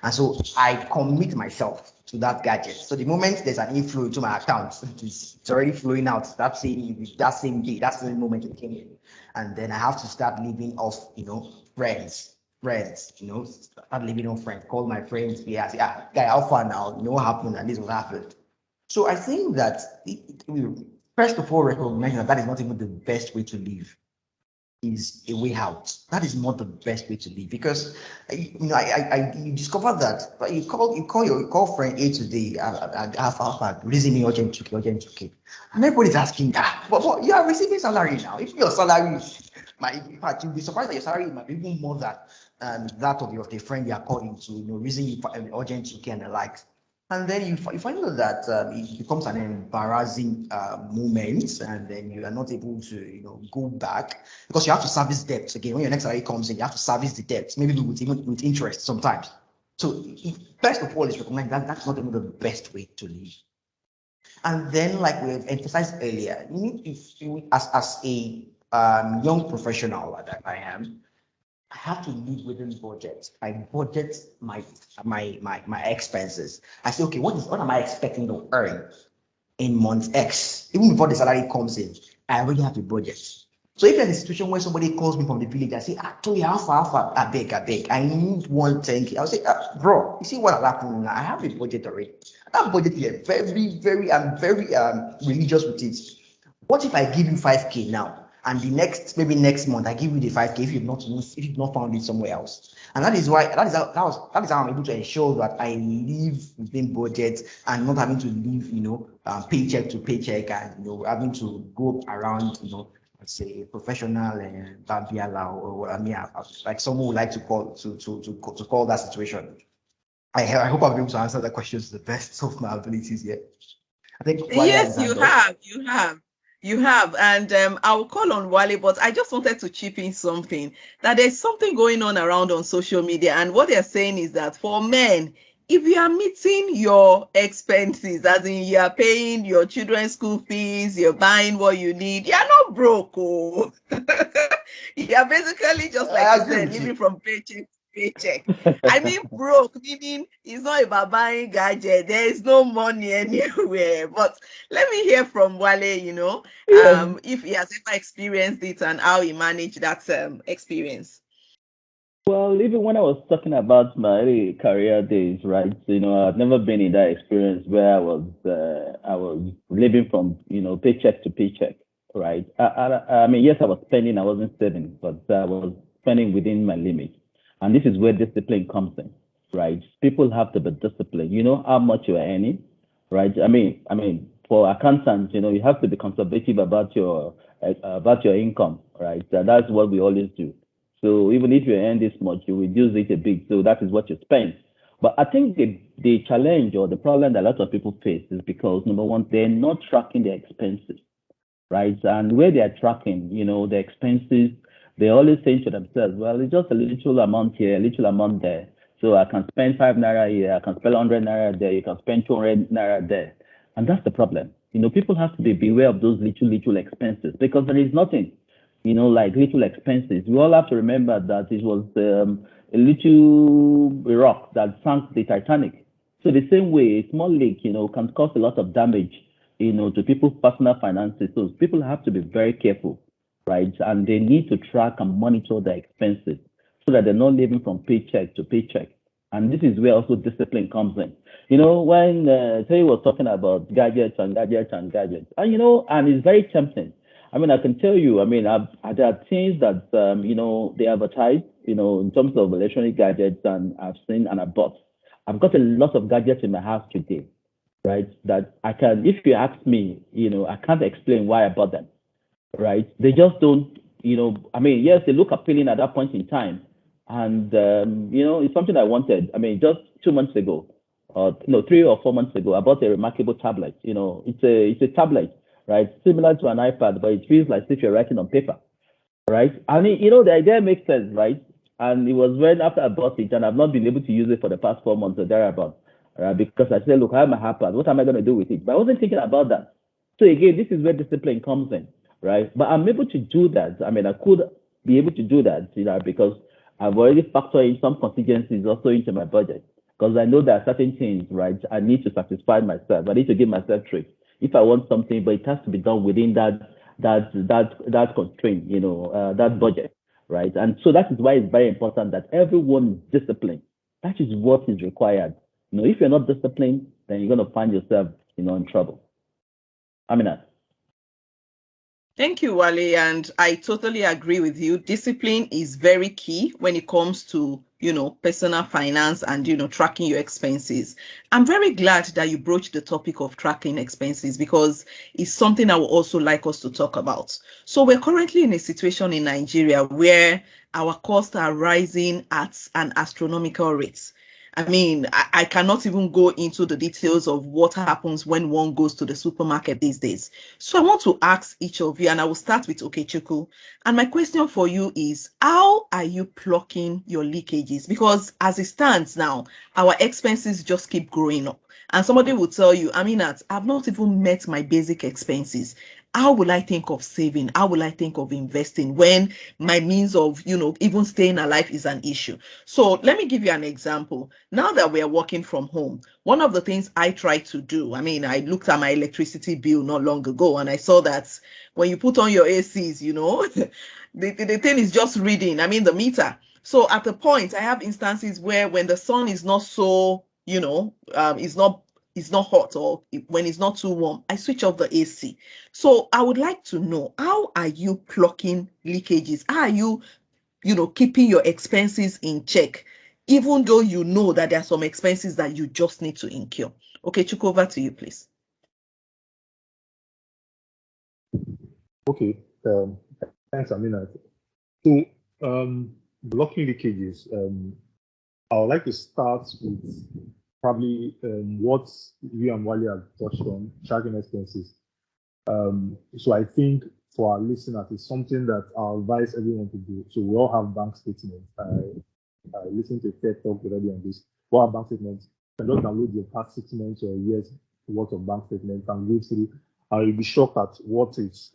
And so I commit myself to that gadget. So the moment there's an inflow into my account, it's already flowing out that same day, that same moment it came in. And then I have to start living off, friends, start living off friends, call my friends, say, guy, how far now? What happened? And this will happen. So I think that, first of all, recognize that is not even the best way to live. Is a way out. That is not the best way to live, because you discover that you call friend A today, have reasoning urgent 2K, and everybody's asking, but you are receiving salary now. If your salary is, in fact, you'll be surprised that your salary might be even more than that of your friend you are calling to, reason you urgent 2K and the likes. And then you find out that it becomes an embarrassing moment, and then you are not able to, go back, because you have to service debt again. When your next salary comes in, you have to service the debt, maybe with interest sometimes. So first of all, is recognize that that's not even the best way to live. And then, like we've emphasized earlier, as a young professional that I am, I have to live within budget. I budget my expenses. I say, okay, what am I expecting to earn in month X? Even before the salary comes in, I already have a budget. So if there's a situation where somebody calls me from the village, I say, Toy, how far, I beg, I need 110K. I'll say, bro, you see what happened now? I have a budget already. That budget here, I'm very religious with it. What if I give you 5K now? and maybe next month I give you the 5K if you've not found it somewhere else. And that is how I'm able to ensure that I live within budget and not having to live, paycheck to paycheck, and having to go around, say a professional and Babiala or I mean, like someone would like to call that situation. I hope I'll be able to answer the questions to the best of my abilities here. I think Wale Yes, you have, and I will call on Wale, but I just wanted to chip in something that there's something going on around on social media, and what they're saying is that for men, if you are meeting your expenses, as in you are paying your children's school fees, you're buying what you need, you're not broke, oh. You're basically just like I you agree said, with you. living from paycheck to paycheck. I mean, broke, meaning it's not about buying gadget. There is no money anywhere. But let me hear from Wale, Yeah. if he has ever experienced it and how he managed that experience. Well, even when I was talking about my early career days, right? I've never been in that experience where I was living from paycheck to paycheck, right? I mean, yes, I was spending, I wasn't saving, but I was spending within my limits, and this is where discipline comes in, right? People have to be disciplined. You know how much you are earning, right? I mean, for accountants, you have to be conservative about your income, right? That's what we always do. So even if you earn this much, you reduce it a bit. So that is what you spend. But I think the challenge or the problem that a lot of people face is because number one, they're not tracking their expenses, right? And where they are tracking, the expenses, they always say to themselves, well, it's just a little amount here, a little amount there. So I can spend 5 naira here, I can spend 100 naira there, you can spend 200 naira there. And that's the problem. People have to be beware of those little expenses because there is nothing, like little expenses. We all have to remember that it was a little rock that sank the Titanic. So the same way, a small leak, can cause a lot of damage, to people's personal finances. So people have to be very careful, right? And they need to track and monitor their expenses so that they're not living from paycheck to paycheck. And this is where also discipline comes in. When Terry was talking about gadgets and gadgets and gadgets, and it's very tempting. I mean, I can tell you, there are things that, they advertise, in terms of electronic gadgets, and I've seen and I bought. I've got a lot of gadgets in my house today, right? That I can, if you ask me, I can't explain why I bought them, right? They just don't, yes, they look appealing at that point in time. And, it's something I wanted. I mean, just 2 months ago, or no, 3 or 4 months ago, I bought a remarkable tablet. It's a tablet, right? Similar to an iPad, but it feels like if you're writing on paper, right? And the idea makes sense, right? And it was when after I bought it, and I've not been able to use it for the past 4 months or thereabout, because I said, look, I have my iPad. What am I going to do with it? But I wasn't thinking about that. So again, this is where discipline comes in, right? But I'm able to do that. I mean, I could be able to do that, because I've already factored in some contingencies also into my budget. Because I know there are certain things, right? I need to satisfy myself. I need to give myself treats if I want something, but it has to be done within that constraint, that budget, right? And so that is why it's very important that everyone is disciplined. That is what is required. If you're not disciplined, then you're going to find yourself, in trouble. Aminat. Thank you, Wale. And I totally agree with you. Discipline is very key when it comes to, personal finance and, tracking your expenses. I'm very glad that you broached the topic of tracking expenses because it's something I would also like us to talk about. So we're currently in a situation in Nigeria where our costs are rising at an astronomical rate. I mean, I cannot even go into the details of what happens when one goes to the supermarket these days. So I want to ask each of you, and I will start with Okechukwu. And my question for you is, how are you plucking your leakages? Because as it stands now, our expenses just keep growing up. And somebody will tell you, Aminat, I've not even met my basic expenses. How will I think of saving? How will I think of investing when my means of, even staying alive is an issue? So let me give you an example. Now that we are working from home, one of the things I try to do, I looked at my electricity bill not long ago and I saw that when you put on your ACs, the thing is just reading, the meter. So at the point, I have instances where when the sun is not so, is not it's not hot or when it's not too warm, I switch off the AC. So I would like to know, how are you clocking leakages? How are you, keeping your expenses in check, even though you know that there are some expenses that you just need to incur? Okay, Chukwu, over to you, please. Okay, thanks, Aminat. So, blocking leakages, I would like to start with probably what you and Wale have touched on, tracking expenses. So I think for our listeners, it's something that I'll advise everyone to do. So we all have bank statements. I listened to a TED talk already on this. We all have bank statements. You can just download your past 6 months or years worth of bank statements and go through, and you'll be shocked at what is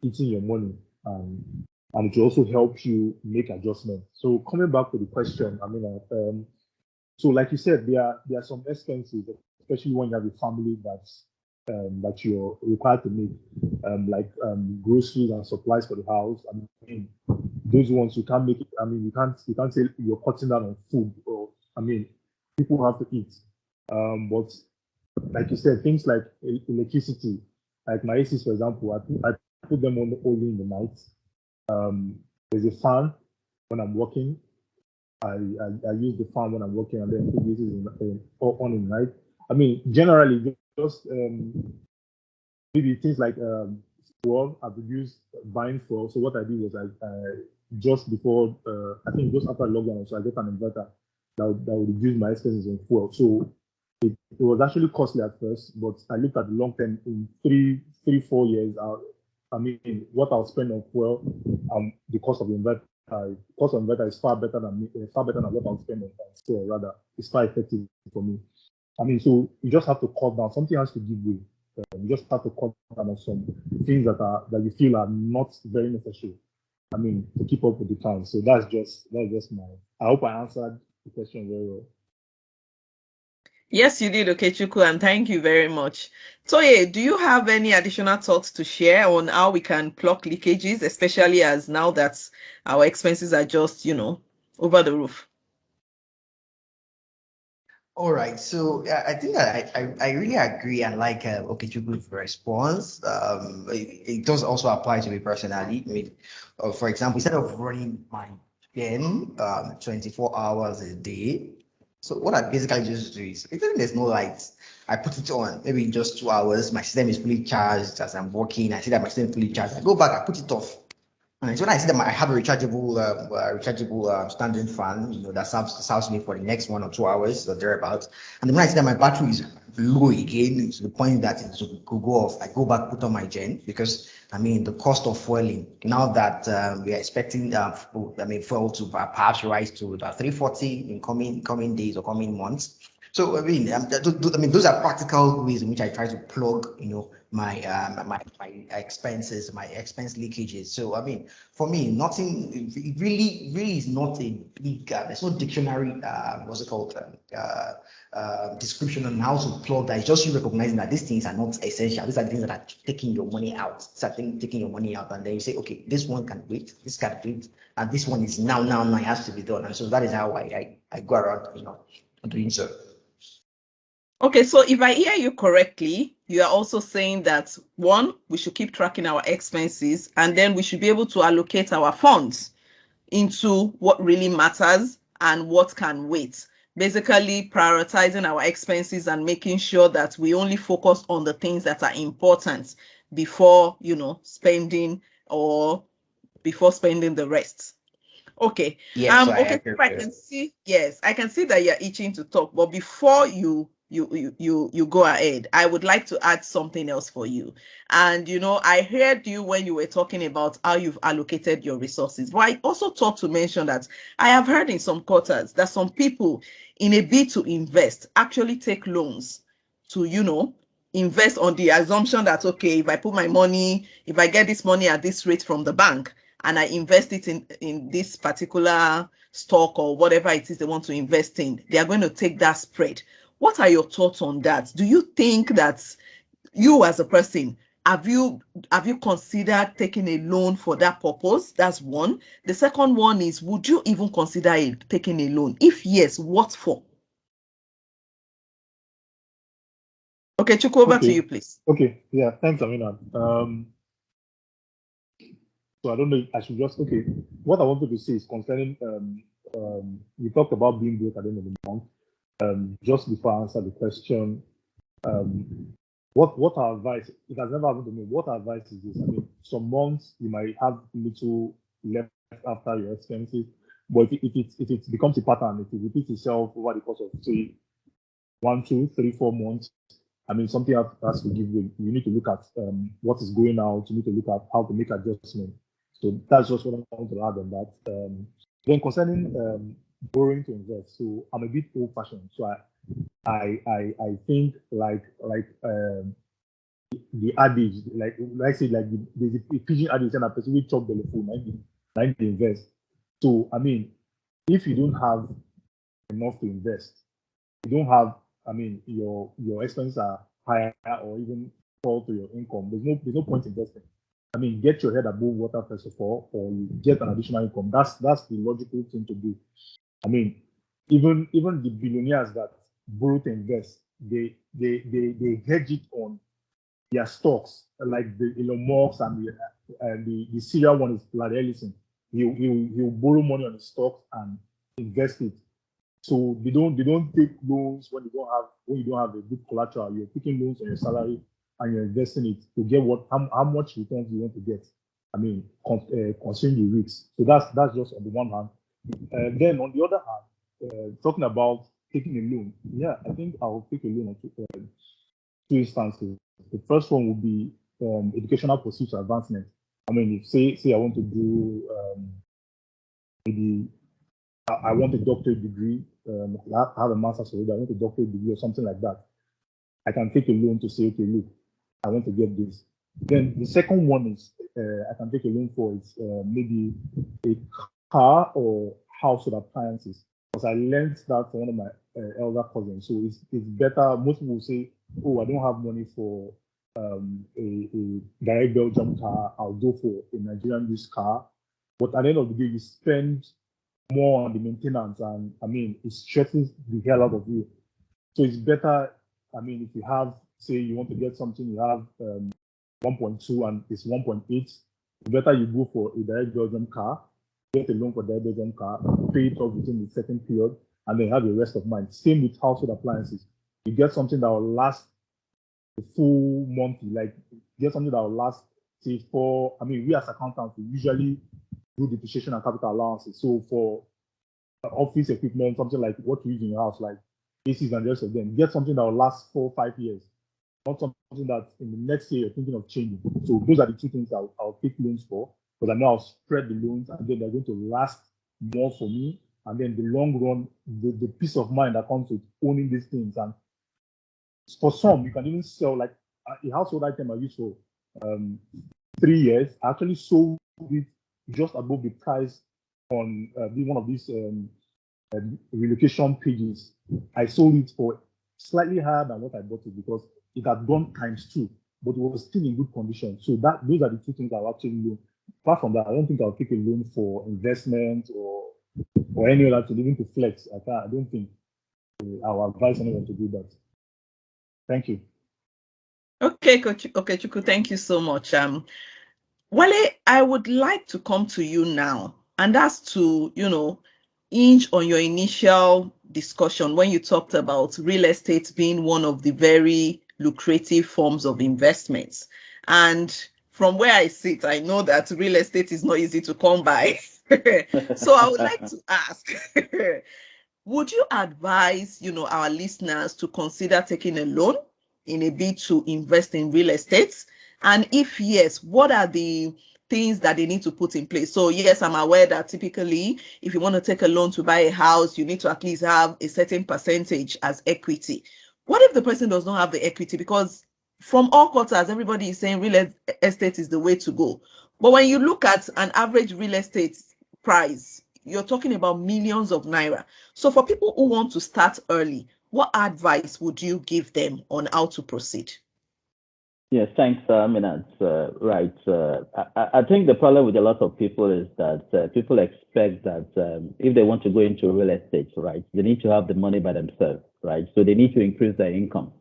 eating your money. And it will also help you make adjustments. So coming back to the question, so like you said, there are some expenses, especially when you have a family that you're required to make, like groceries and supplies for the house. I mean, those ones you can't make it. I mean, you can't say you're cutting down on food, or people have to eat. But like you said, things like electricity, like my ACs, for example, I put them on only in the night. There's a fan when I'm working. I use the fan when I'm working, and then put this on in night. I mean, generally, just maybe things like fuel. I've reduced buying fuel. So what I did was I just before I think just after lockdown, so I got an inverter that would reduce my expenses on fuel. So it was actually costly at first, but I looked at the long term in 4 years. What I'll spend on fuel, the cost of the inverter. The cost of inverter is far better than what I'll spend on fuel. Rather, it's far effective for me. So you just have to cut down. Something has to give way. You just have to cut down on some things that you feel are not very necessary. To keep up with the times. So that's just my. I hope I answered the question very well. Yes, you did, Okechukwu, and thank you very much. Toye, do you have any additional thoughts to share on how we can clock leakages, especially as now that our expenses are just, over the roof? All right, so I think I really agree and like Okechukwu's response. It does also apply to me personally. For example, instead of running my gen 24 hours a day, so what I basically just do is, even if there's no lights, I put it on. Maybe in just 2 hours, my system is fully charged as I'm working. I see that my system is fully charged. I go back, I put it off. And so when I see that I have a rechargeable standing fan, that serves me for the next 1 or 2 hours or thereabouts. And then when I see that my battery is low again to the point that it could go off, I go back, put on my gen, because the cost of fueling, now that we are expecting fuel to perhaps rise to 340 in coming days or coming months. So those are practical ways in which I try to plug, my expenses, my expense leakages. So for me, nothing. It really is not a big. There's no dictionary. What's it called? Description on how to plug that. It's just you recognizing that these things are not essential. These are the things that are taking your money out. Taking your money out, and then you say, okay, this one can wait. This can wait, and this one is now. It has to be done. And so that is how I go around, doing so. Okay, so if I hear you correctly, you are also saying that, one, we should keep tracking our expenses, and then we should be able to allocate our funds into what really matters and what can wait. Basically, prioritizing our expenses and making sure that we only focus on the things that are important before, spending the rest. Okay. Yes, so Okay. So I can see. Yes, I can see that you're itching to talk. But before you go ahead, I would like to add something else for you. And I heard you when you were talking about how you've allocated your resources. But I also thought to mention that I have heard in some quarters that some people, in a bid to invest, actually take loans to invest on the assumption that, okay, if I get this money at this rate from the bank, and I invest it in this particular stock or whatever it is they want to invest in, they are going to take that spread. What are your thoughts on that? Do you think that you as a person, have you considered taking a loan for that purpose? That's one. The second one is, would you even consider taking a loan? If yes, what for? Okay, Chukwu, over to Okay. you, please. Okay. Yeah. Thanks, Aminat. So I don't know. I should just What I wanted to say is concerning we talked about being broke at the end of the month. Just before I answer the question, what our advice? It has never happened to me. What our advice is this? I mean, some months you might have little left after your expenses, but if it becomes a pattern, if it repeats itself over the course of say 1, 2, 3, 4 months, I mean, something has to give way. You need to look at what is going out. You need to look at how to make adjustments. So that's just what I want to add on that. Then concerning borrowing to invest, so I'm a bit old-fashioned. So I think like the adage, like say like there's a pigeon adage and a person will chop the phone, like invest. So I mean, if you don't have enough to invest, you don't have, I mean, your expenses are higher or even fall to your income. There's no point investing. I mean, get your head above water first of all, or you get an additional income. That's the logical thing to do. I mean, even the billionaires that borrow to invest, they hedge it on their stocks, like the Elon Musk and the serial one is Larry Ellison. He'll borrow money on his stocks and invest it. So they don't take loans when you don't have a good collateral. You're taking loans on your salary and you're investing it to get how much returns you want to get. I mean, considering the risks. So that's just on the one hand. Then on the other hand, talking about taking a loan, yeah, I think I'll take a loan on two instances. The first one would be educational pursuits or advancement. I mean, if say I want to do maybe I want a doctorate degree, I have a master's already, I want a doctorate degree or something like that. I can take a loan to say, okay, look, I want to get this. Then the second one is I can take a loan for maybe a car or household appliances. Because I learned that from one of my elder cousins. So it's better. Most people say, oh, I don't have money for a direct Belgium car. I'll go for a Nigerian used car. But at the end of the day, you spend more on the maintenance, and I mean, it stresses the hell out of you. So it's better. I mean, if you have, say, you want to get something, you have 1.2 and it's 1.8, it's better you go for a direct Belgium car, get a loan for direct Belgium car, pay it off within a certain period, and then have the rest of mind. Same with household appliances. You get something that will last the full monthly, like get something that will last, say, I mean, we as accountants, we usually do depreciation and capital allowances. So for office equipment, something like what you use in your house, like ACs and the rest of them, get something that will last 4 or 5 years, not something that in the next year you're thinking of changing. So those are the two things I'll take loans for, because I know I'll spread the loans and then they're going to last more for me. And then the long run, the peace of mind that comes with owning these things. And for some, you can even sell like a household item I used for 3 years. I actually sold it just above the price on one of these relocation pages. I sold it for slightly higher than what I bought it because it had gone ×2, but it was still in good condition. So those are the two things I'll actually loan. Apart from that, I don't think I'll take a loan for investment or any other thing, even to flex. I don't think I'll advise anyone to do that. Thank you. Okay, Chukwu, thank you so much. Wale, I would like to come to you now, and that's to, hinge on your initial discussion when you talked about real estate being one of the very lucrative forms of investments. And from where I sit, I know that real estate is not easy to come by. So I would like to ask, would you advise, our listeners to consider taking a loan in a bid to invest in real estate? And if yes, what are the things that they need to put in place? So yes, I'm aware that typically if you want to take a loan to buy a house, you need to at least have a certain percentage as equity. What if the person does not have the equity? Because from all quarters, everybody is saying real estate is the way to go. But when you look at an average real estate price, you're talking about millions of naira. So for people who want to start early, what advice would you give them on how to proceed? Yes, thanks, Aminat. Right. I think the problem with a lot of people is that people expect that if they want to go into real estate, right, they need to have the money by themselves, right? So they need to increase their income.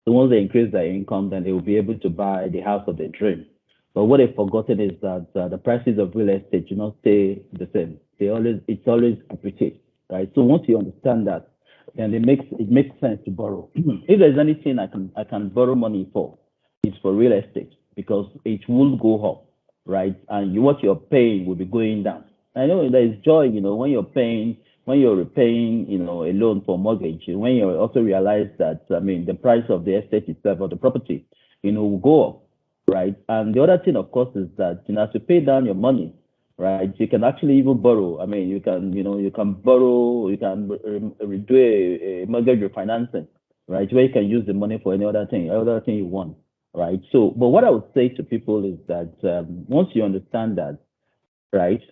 So once they increase their income, then they will be able to buy the house of their dream. But what they've forgotten is that the prices of real estate do not stay the same. It's always appreciate, right? So once you understand that, then it makes sense to borrow. If there's anything I can borrow money for, it's for real estate because it will go up, right? And what you're paying will be going down. I know there is joy, when you're repaying, a loan for mortgage, when you also realize that, the price of the estate itself or the property, will go up, right? And the other thing, of course, is that, as you pay down your money, right, you can actually even borrow. You can borrow, you can do a mortgage refinancing, right, where you can use the money for any other thing you want, right? So, but what I would say to people is that once you understand that, right,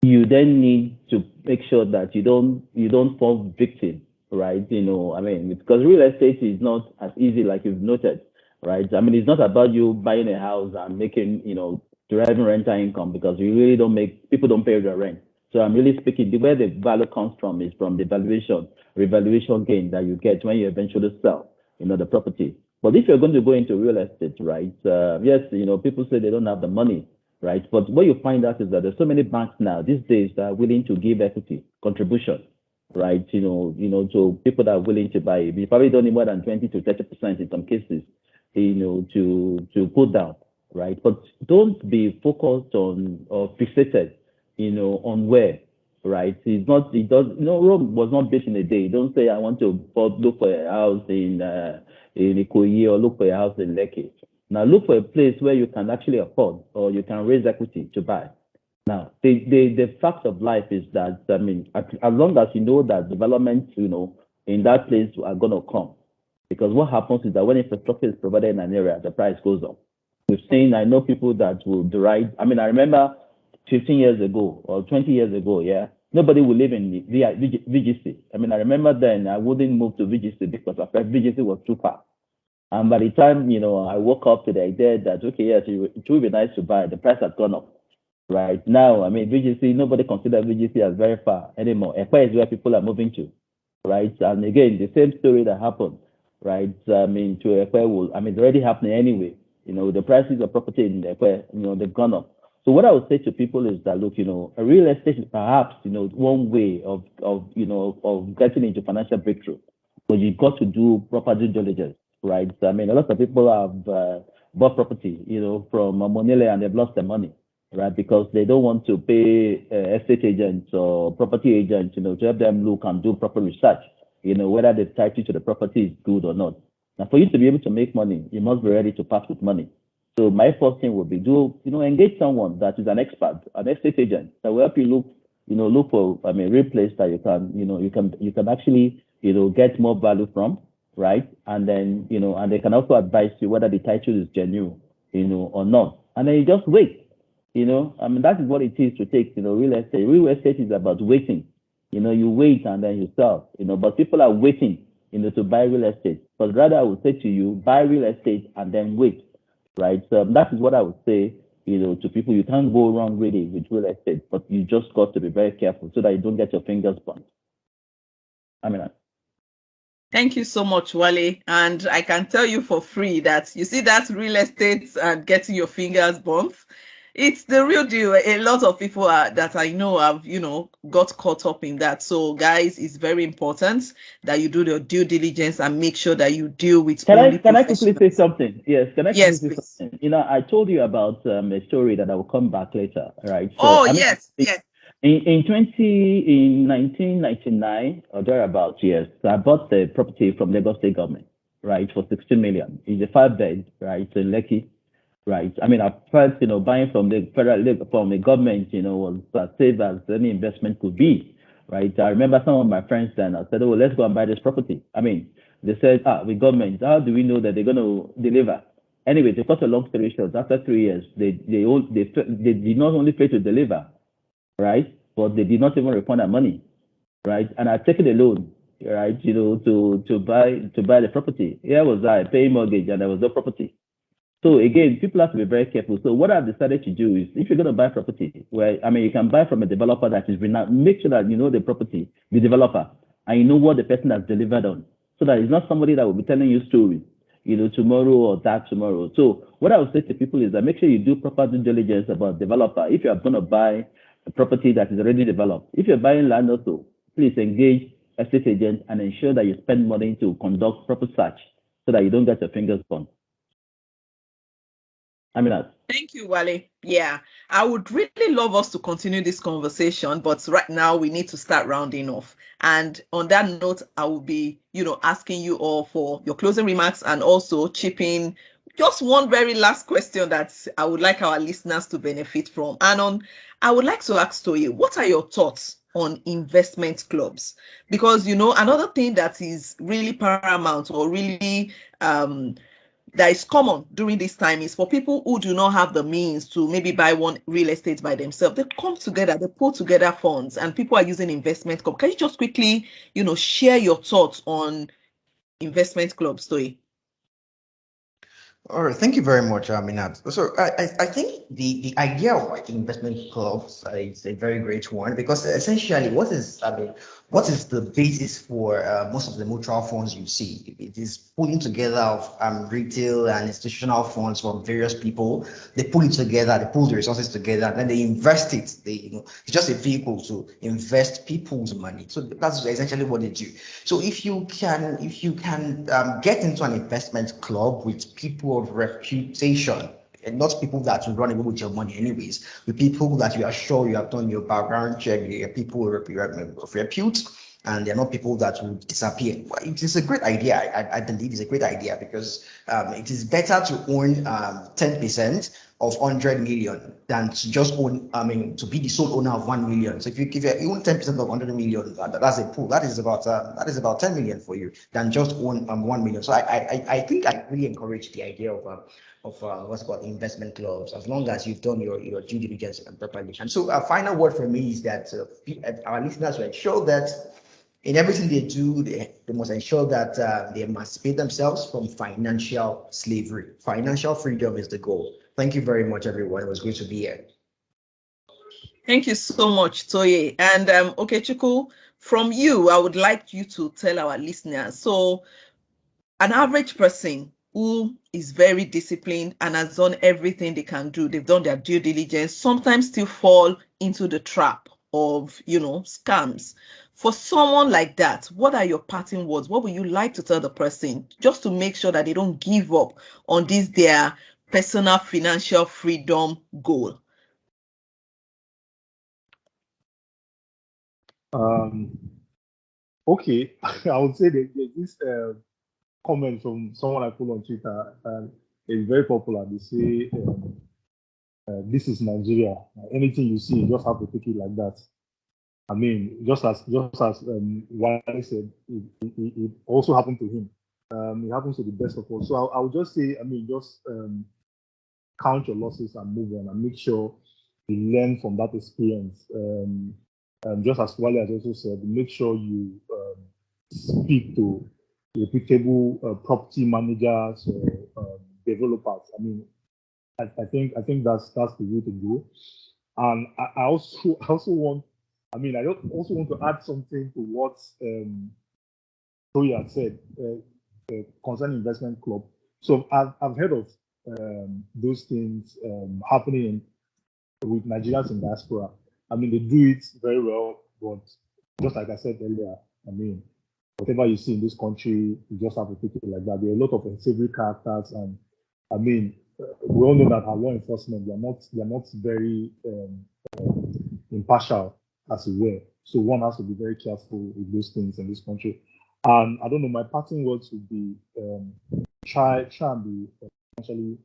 you then need to make sure that you don't fall victim, right? Because real estate is not as easy like you've noted, right? It's not about you buying a house and making, deriving rental income because people don't pay their rent. So I'm really speaking, the way the value comes from is from the revaluation gain that you get when you eventually sell, the property. But if you're going to go into real estate, right? Yes, people say they don't have the money, right? But what you find out is that there's so many banks now these days that are willing to give equity contribution, right? To people that are willing to buy. You probably don't need more than 20 to 30% in some cases, to put down, right? But don't be focused on or fixated, on where, right? Rome was not built in a day. Don't say I want to look for a house in Ikoyi or look for a house in Lekki. Now look for a place where you can actually afford or you can raise equity to buy. Now, the fact of life is that, as long as you know that developments, in that place are going to come. Because what happens is that when infrastructure is provided in an area, the price goes up. I know people that will derive, I remember 15 years ago or 20 years ago, yeah, nobody would live in VGC. I remember then I wouldn't move to VGC because I felt VGC was too far. And by the time, I woke up to the idea that, okay, yes, it would be nice to buy, the price has gone up. Right now, VGC, nobody considers VGC as very far anymore. Ekpe is where people are moving to, right? And again, the same story that happened, right? To Ekpe it's already happening anyway. The prices of property in Ekpe, they've gone up. So what I would say to people is that, look, a real estate is perhaps, one way of getting into financial breakthrough, but you've got to do proper due diligence, right? A lot of people have bought property, from Monile and they've lost their money, right? Because they don't want to pay estate agents or property agents, to help them look and do proper research, whether the title to the property is good or not. Now, for you to be able to make money, you must be ready to part with money. So my first thing would be engage someone that is an expert, an estate agent that will help you look for a real place that you can actually get more value from, right? And then and they can also advise you whether the title is genuine, or not. And then you just wait. That is what it is to take, real estate. Real estate is about waiting. You wait and then you sell, but people are waiting, to buy real estate. But rather, I would say to you, buy real estate and then wait, right? So that is what I would say, to people. You can't go wrong really with real estate, but you just got to be very careful so that you don't get your fingers burnt. Thank you so much, Wale. And I can tell you for free that you see that real estate and getting your fingers burnt, it's the real deal. A lot of people that I know have, got caught up in that. So, guys, it's very important that you do your due diligence and make sure that you deal with Can I quickly say something? Yes, can I quickly say please. something? I told you about a story that I will come back later, right? So, yes. In 1999 or thereabouts, yes, I bought the property from Lagos State government, right, for 16 million. It's a 5-bed, right, in Lekki, right. At first, buying from the government, was as safe as any investment could be, right. I remember some of my friends then. I said, "Oh, let's go and buy this property." They said, with government, how do we know that they're going to deliver? Anyway, to cut a long story short, after 3 years, they did not only fail to deliver, right, but they did not even refund our money, right? And I've taken a loan, right, to buy the property. Here was I paying mortgage and there was no property. So again, people have to be very careful. So what I've decided to do is, if you're going to buy property, you can buy from a developer that is renowned. Make sure that you know the property, the developer, and you know what the person has delivered on, so that it's not somebody that will be telling you stories. tomorrow or that tomorrow. So what I would say to people is that make sure you do proper due diligence about developer. If you are going to buy a property that is already developed, if you're buying land also, please engage estate agent and ensure that you spend money to conduct proper search so that you don't get your fingers burned. Aminat. Thank you, Wale. Yeah, I would really love us to continue this conversation, but right now we need to start rounding off. And on that note, I will be, asking you all for your closing remarks and also chipping just one very last question that I would like our listeners to benefit from. And I would like to ask Toye, what are your thoughts on investment clubs? Because, another thing that is really paramount or really that is common during this time is for people who do not have the means to maybe buy one real estate by themselves. They come together, they put together funds, and people are using investment clubs. Can you just quickly, share your thoughts on investment clubs, Toye? All right, thank you very much, Aminat. So I think the idea of like investment clubs is a very great one because essentially what is the basis for most of the mutual funds you see? It is pulling together of retail and institutional funds from various people. They pull it together, they pull the resources together, and then they invest it. It's just a vehicle to invest people's money. So that's essentially what they do. So if you can get into an investment club with people of reputation, and not people that will run away with your money anyways, with people that you are sure you have done your background check, people of repute, and they're not people that will disappear. Well, it is a great idea. I believe it's a great idea because it is better to own 10% of 100 million than to just own, to be the sole owner of 1 million. So if you own 10% of 100 million, that's a pool. That is about 10 million for you than just own 1 million. So I think I really encourage the idea of what's called investment clubs, as long as you've done your due diligence properly. And so a final word for me is that our listeners will ensure that in everything they do, they must ensure that they emancipate themselves from financial slavery. Financial freedom is the goal. Thank you very much, everyone. It was great to be here. Thank you so much, Toye. And Okechukwu, from you, I would like you to tell our listeners. So, an average person who is very disciplined and has done everything they can do, they've done their due diligence, sometimes still fall into the trap of, scams. For someone like that, what are your parting words? What would you like to tell the person just to make sure that they don't give up on this, their personal financial freedom goal? Okay, I would say that there's this comment from someone I follow on Twitter. It's very popular. They say, "This is Nigeria. Anything you see, you just have to take it like that." I mean, just as Wale said, it also happened to him. It happens to the best of us. So I would just say, just count your losses and move on, and make sure you learn from that experience. Just as Wale has also said, make sure you speak to reputable property managers or developers. I think that's the way to go. And I also want. I also want to add something to what Toye had said concerning investment club. So I've heard of those things happening with Nigerians in diaspora. They do it very well, but just like I said earlier, whatever you see in this country, you just have to take it like that. There are a lot of unsavory characters, and we all know that our law enforcement, they're not very impartial as it were. So one has to be very careful with those things in this country. And I don't know, my parting words would be try and be financially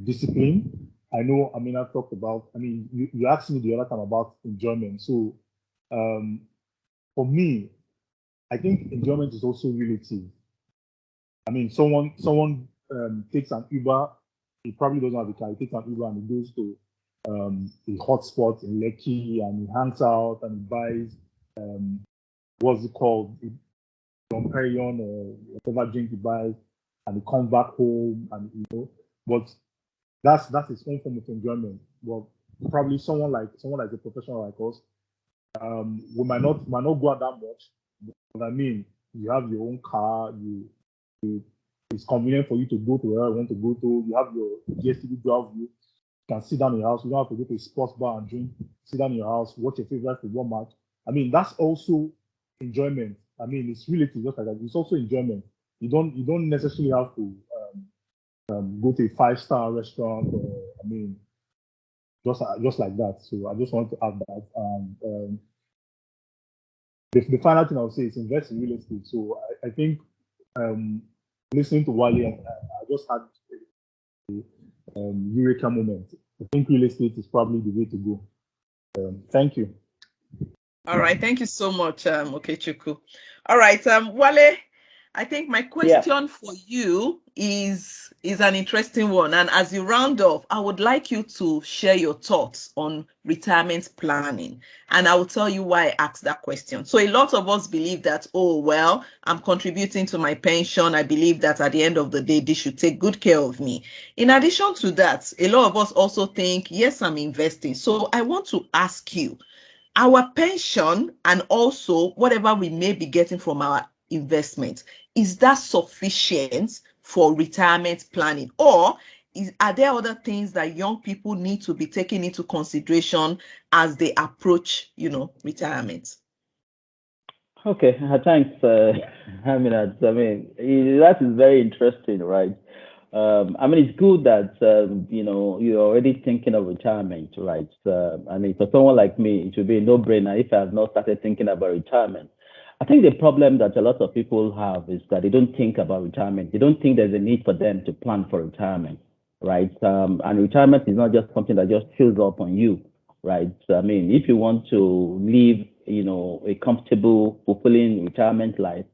disciplined. I know Aminat talked about, you asked me the other time about enjoyment. So for me, I think enjoyment is also relative. Someone takes an Uber, he probably doesn't have a car, he takes an Uber and he goes to a hotspot in Lekki and he hangs out and he buys what's it called, Dom Perignon or whatever drink he buys, and he comes back home and but that's his own form of enjoyment. Well, probably someone like a professional like us, we might not go out that much, but you have your own car, you It's convenient for you to go to wherever you want to go to. You have your DSTV dual view. You can sit down in your house. You don't have to go to a sports bar and drink. Sit down in your house, watch your favorite football match. I mean, that's also enjoyment. I mean, it's relative, just like that. It's also enjoyment. You don't necessarily have to go to a 5-star restaurant, or I mean, just like that. So I just want to add that. The final thing I would say is invest in real estate. So I think listening to Wale, I just had a eureka moment. I think real estate is probably the way to go. Thank you. All right, thank you so much, Okechukwu. All right, Wale, I think my question for you is an interesting one. And as you round off, I would like you to share your thoughts on retirement planning. And I will tell you why I asked that question. So a lot of us believe that, oh, well, I'm contributing to my pension. I believe that at the end of the day, this should take good care of me. In addition to that, a lot of us also think, yes, I'm investing. So I want to ask you, our pension and also whatever we may be getting from our investment, is that sufficient for retirement planning? Or are there other things that young people need to be taking into consideration as they approach, retirement? Okay, thanks, Aminat. I mean, that is very interesting, right? I mean, it's good that you're already thinking of retirement, right? I mean, for someone like me, it would be a no-brainer if I have not started thinking about retirement. I think the problem that a lot of people have is that they don't think about retirement. They don't think there's a need for them to plan for retirement, right? And retirement is not just something that just shows up on you, right? So, I mean, if you want to live, a comfortable, fulfilling retirement life,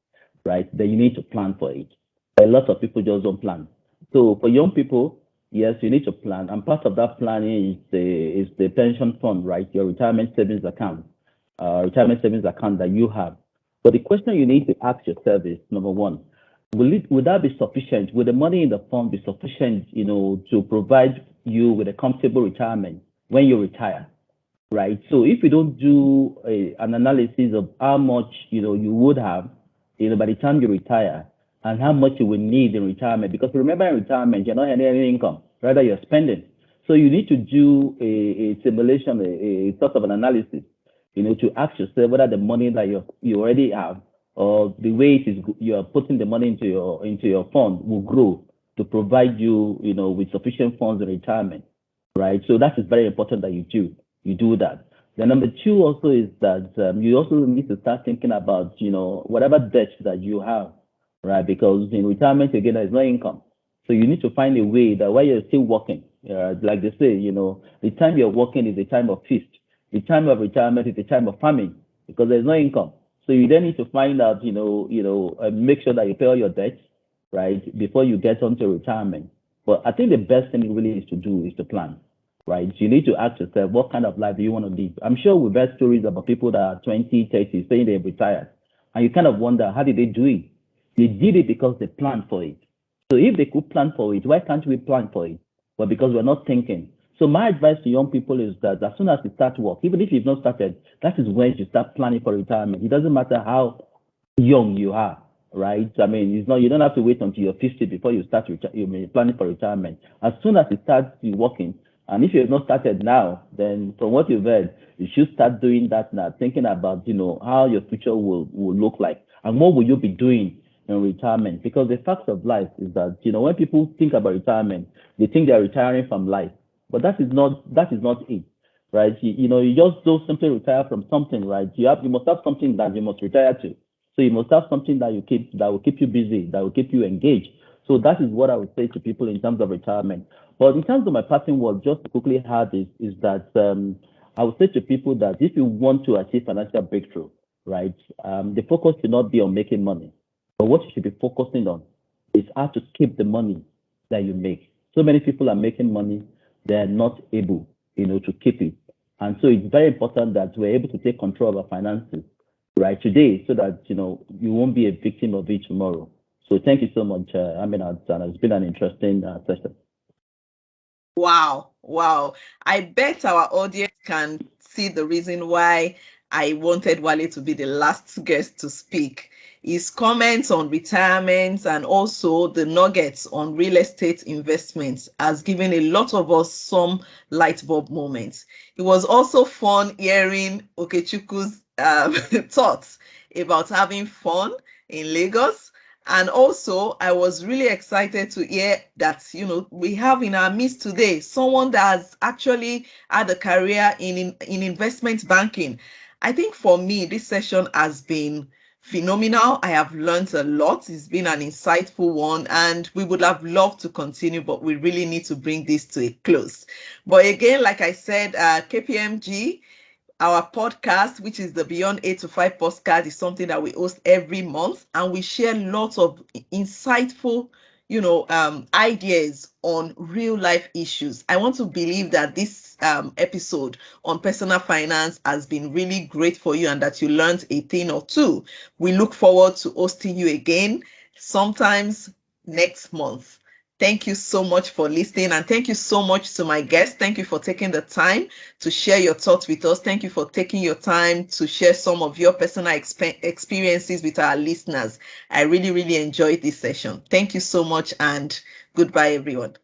right, then you need to plan for it. A lot of people just don't plan. So for young people, yes, you need to plan, and part of that planning is the pension fund, right? Your retirement savings account that you have. But the question you need to ask yourself is, number one, would that be sufficient? Will the money in the fund be sufficient, to provide you with a comfortable retirement when you retire, right? So if you don't do an analysis of how much, you would have, by the time you retire, and how much you will need in retirement, because remember, in retirement, you're not earning any income, rather you're spending. So you need to do a simulation, a sort of an analysis, to ask yourself whether the money that you already have, or the way it is you are putting the money into your fund, will grow to provide you, with sufficient funds in retirement, right? So that is very important that you do that. The number two also is that you also need to start thinking about, whatever debt that you have, right? Because in retirement, again, there is no income. So you need to find a way that while you're still working, like they say, the time you're working is the time of feast. The time of retirement is the time of famine, because there's no income. So you then need to find out, make sure that you pay all your debts, right, before you get onto retirement. But I think the best thing really is to do is to plan, right? You need to ask yourself, what kind of life do you want to live? I'm sure we've heard stories about people that are 20, 30, saying they've retired. And you kind of wonder, how did they do it? They did it because they planned for it. So if they could plan for it, why can't we plan for it? Well, because we're not thinking. So my advice to young people is that as soon as you start work, even if you've not started, that is when you start planning for retirement. It doesn't matter how young you are, right? I mean, you don't have to wait until you're 50 before you start planning for retirement. As soon as you start working, and if you have not started now, then from what you've heard, you should start doing that now, thinking about, how your future will look like and what will you be doing in retirement. Because the fact of life is that, when people think about retirement, they think they're retiring from life. But that is not it, right? You just don't simply retire from something, right? You must have something that you must retire to. So you must have something that will keep you busy, that will keep you engaged. So that is what I would say to people in terms of retirement. But in terms of my passing word, just to quickly add is that I would say to people that if you want to achieve financial breakthrough, right, the focus should not be on making money, but what you should be focusing on is how to keep the money that you make. So many people are making money, they're not able, to keep it. And so it's very important that we're able to take control of our finances right today, so that you won't be a victim of it tomorrow. So thank you so much, Aminat, and it's been an interesting session. Wow. I bet our audience can see the reason why I wanted Wale to be the last guest to speak. His comments on retirement and also the nuggets on real estate investments has given a lot of us some light bulb moments. It was also fun hearing Okechukwu's thoughts about having fun in Lagos. And also, I was really excited to hear that, we have in our midst today someone that has actually had a career in investment banking. I think for me, this session has been phenomenal. I have learned a lot. It's been an insightful one, and we would have loved to continue, but we really need to bring this to a close. But again, like I said, KPMG, our podcast, which is the Beyond 8 to 5 podcast, is something that we host every month, and we share lots of insightful, ideas on real life issues. I want to believe that this episode on personal finance has been really great for you and that you learned a thing or two. We look forward to hosting you again sometimes next month. Thank you so much for listening, and thank you so much to my guests. Thank you for taking the time to share your thoughts with us. Thank you for taking your time to share some of your personal experiences with our listeners. I really, really enjoyed this session. Thank you so much, and goodbye, everyone.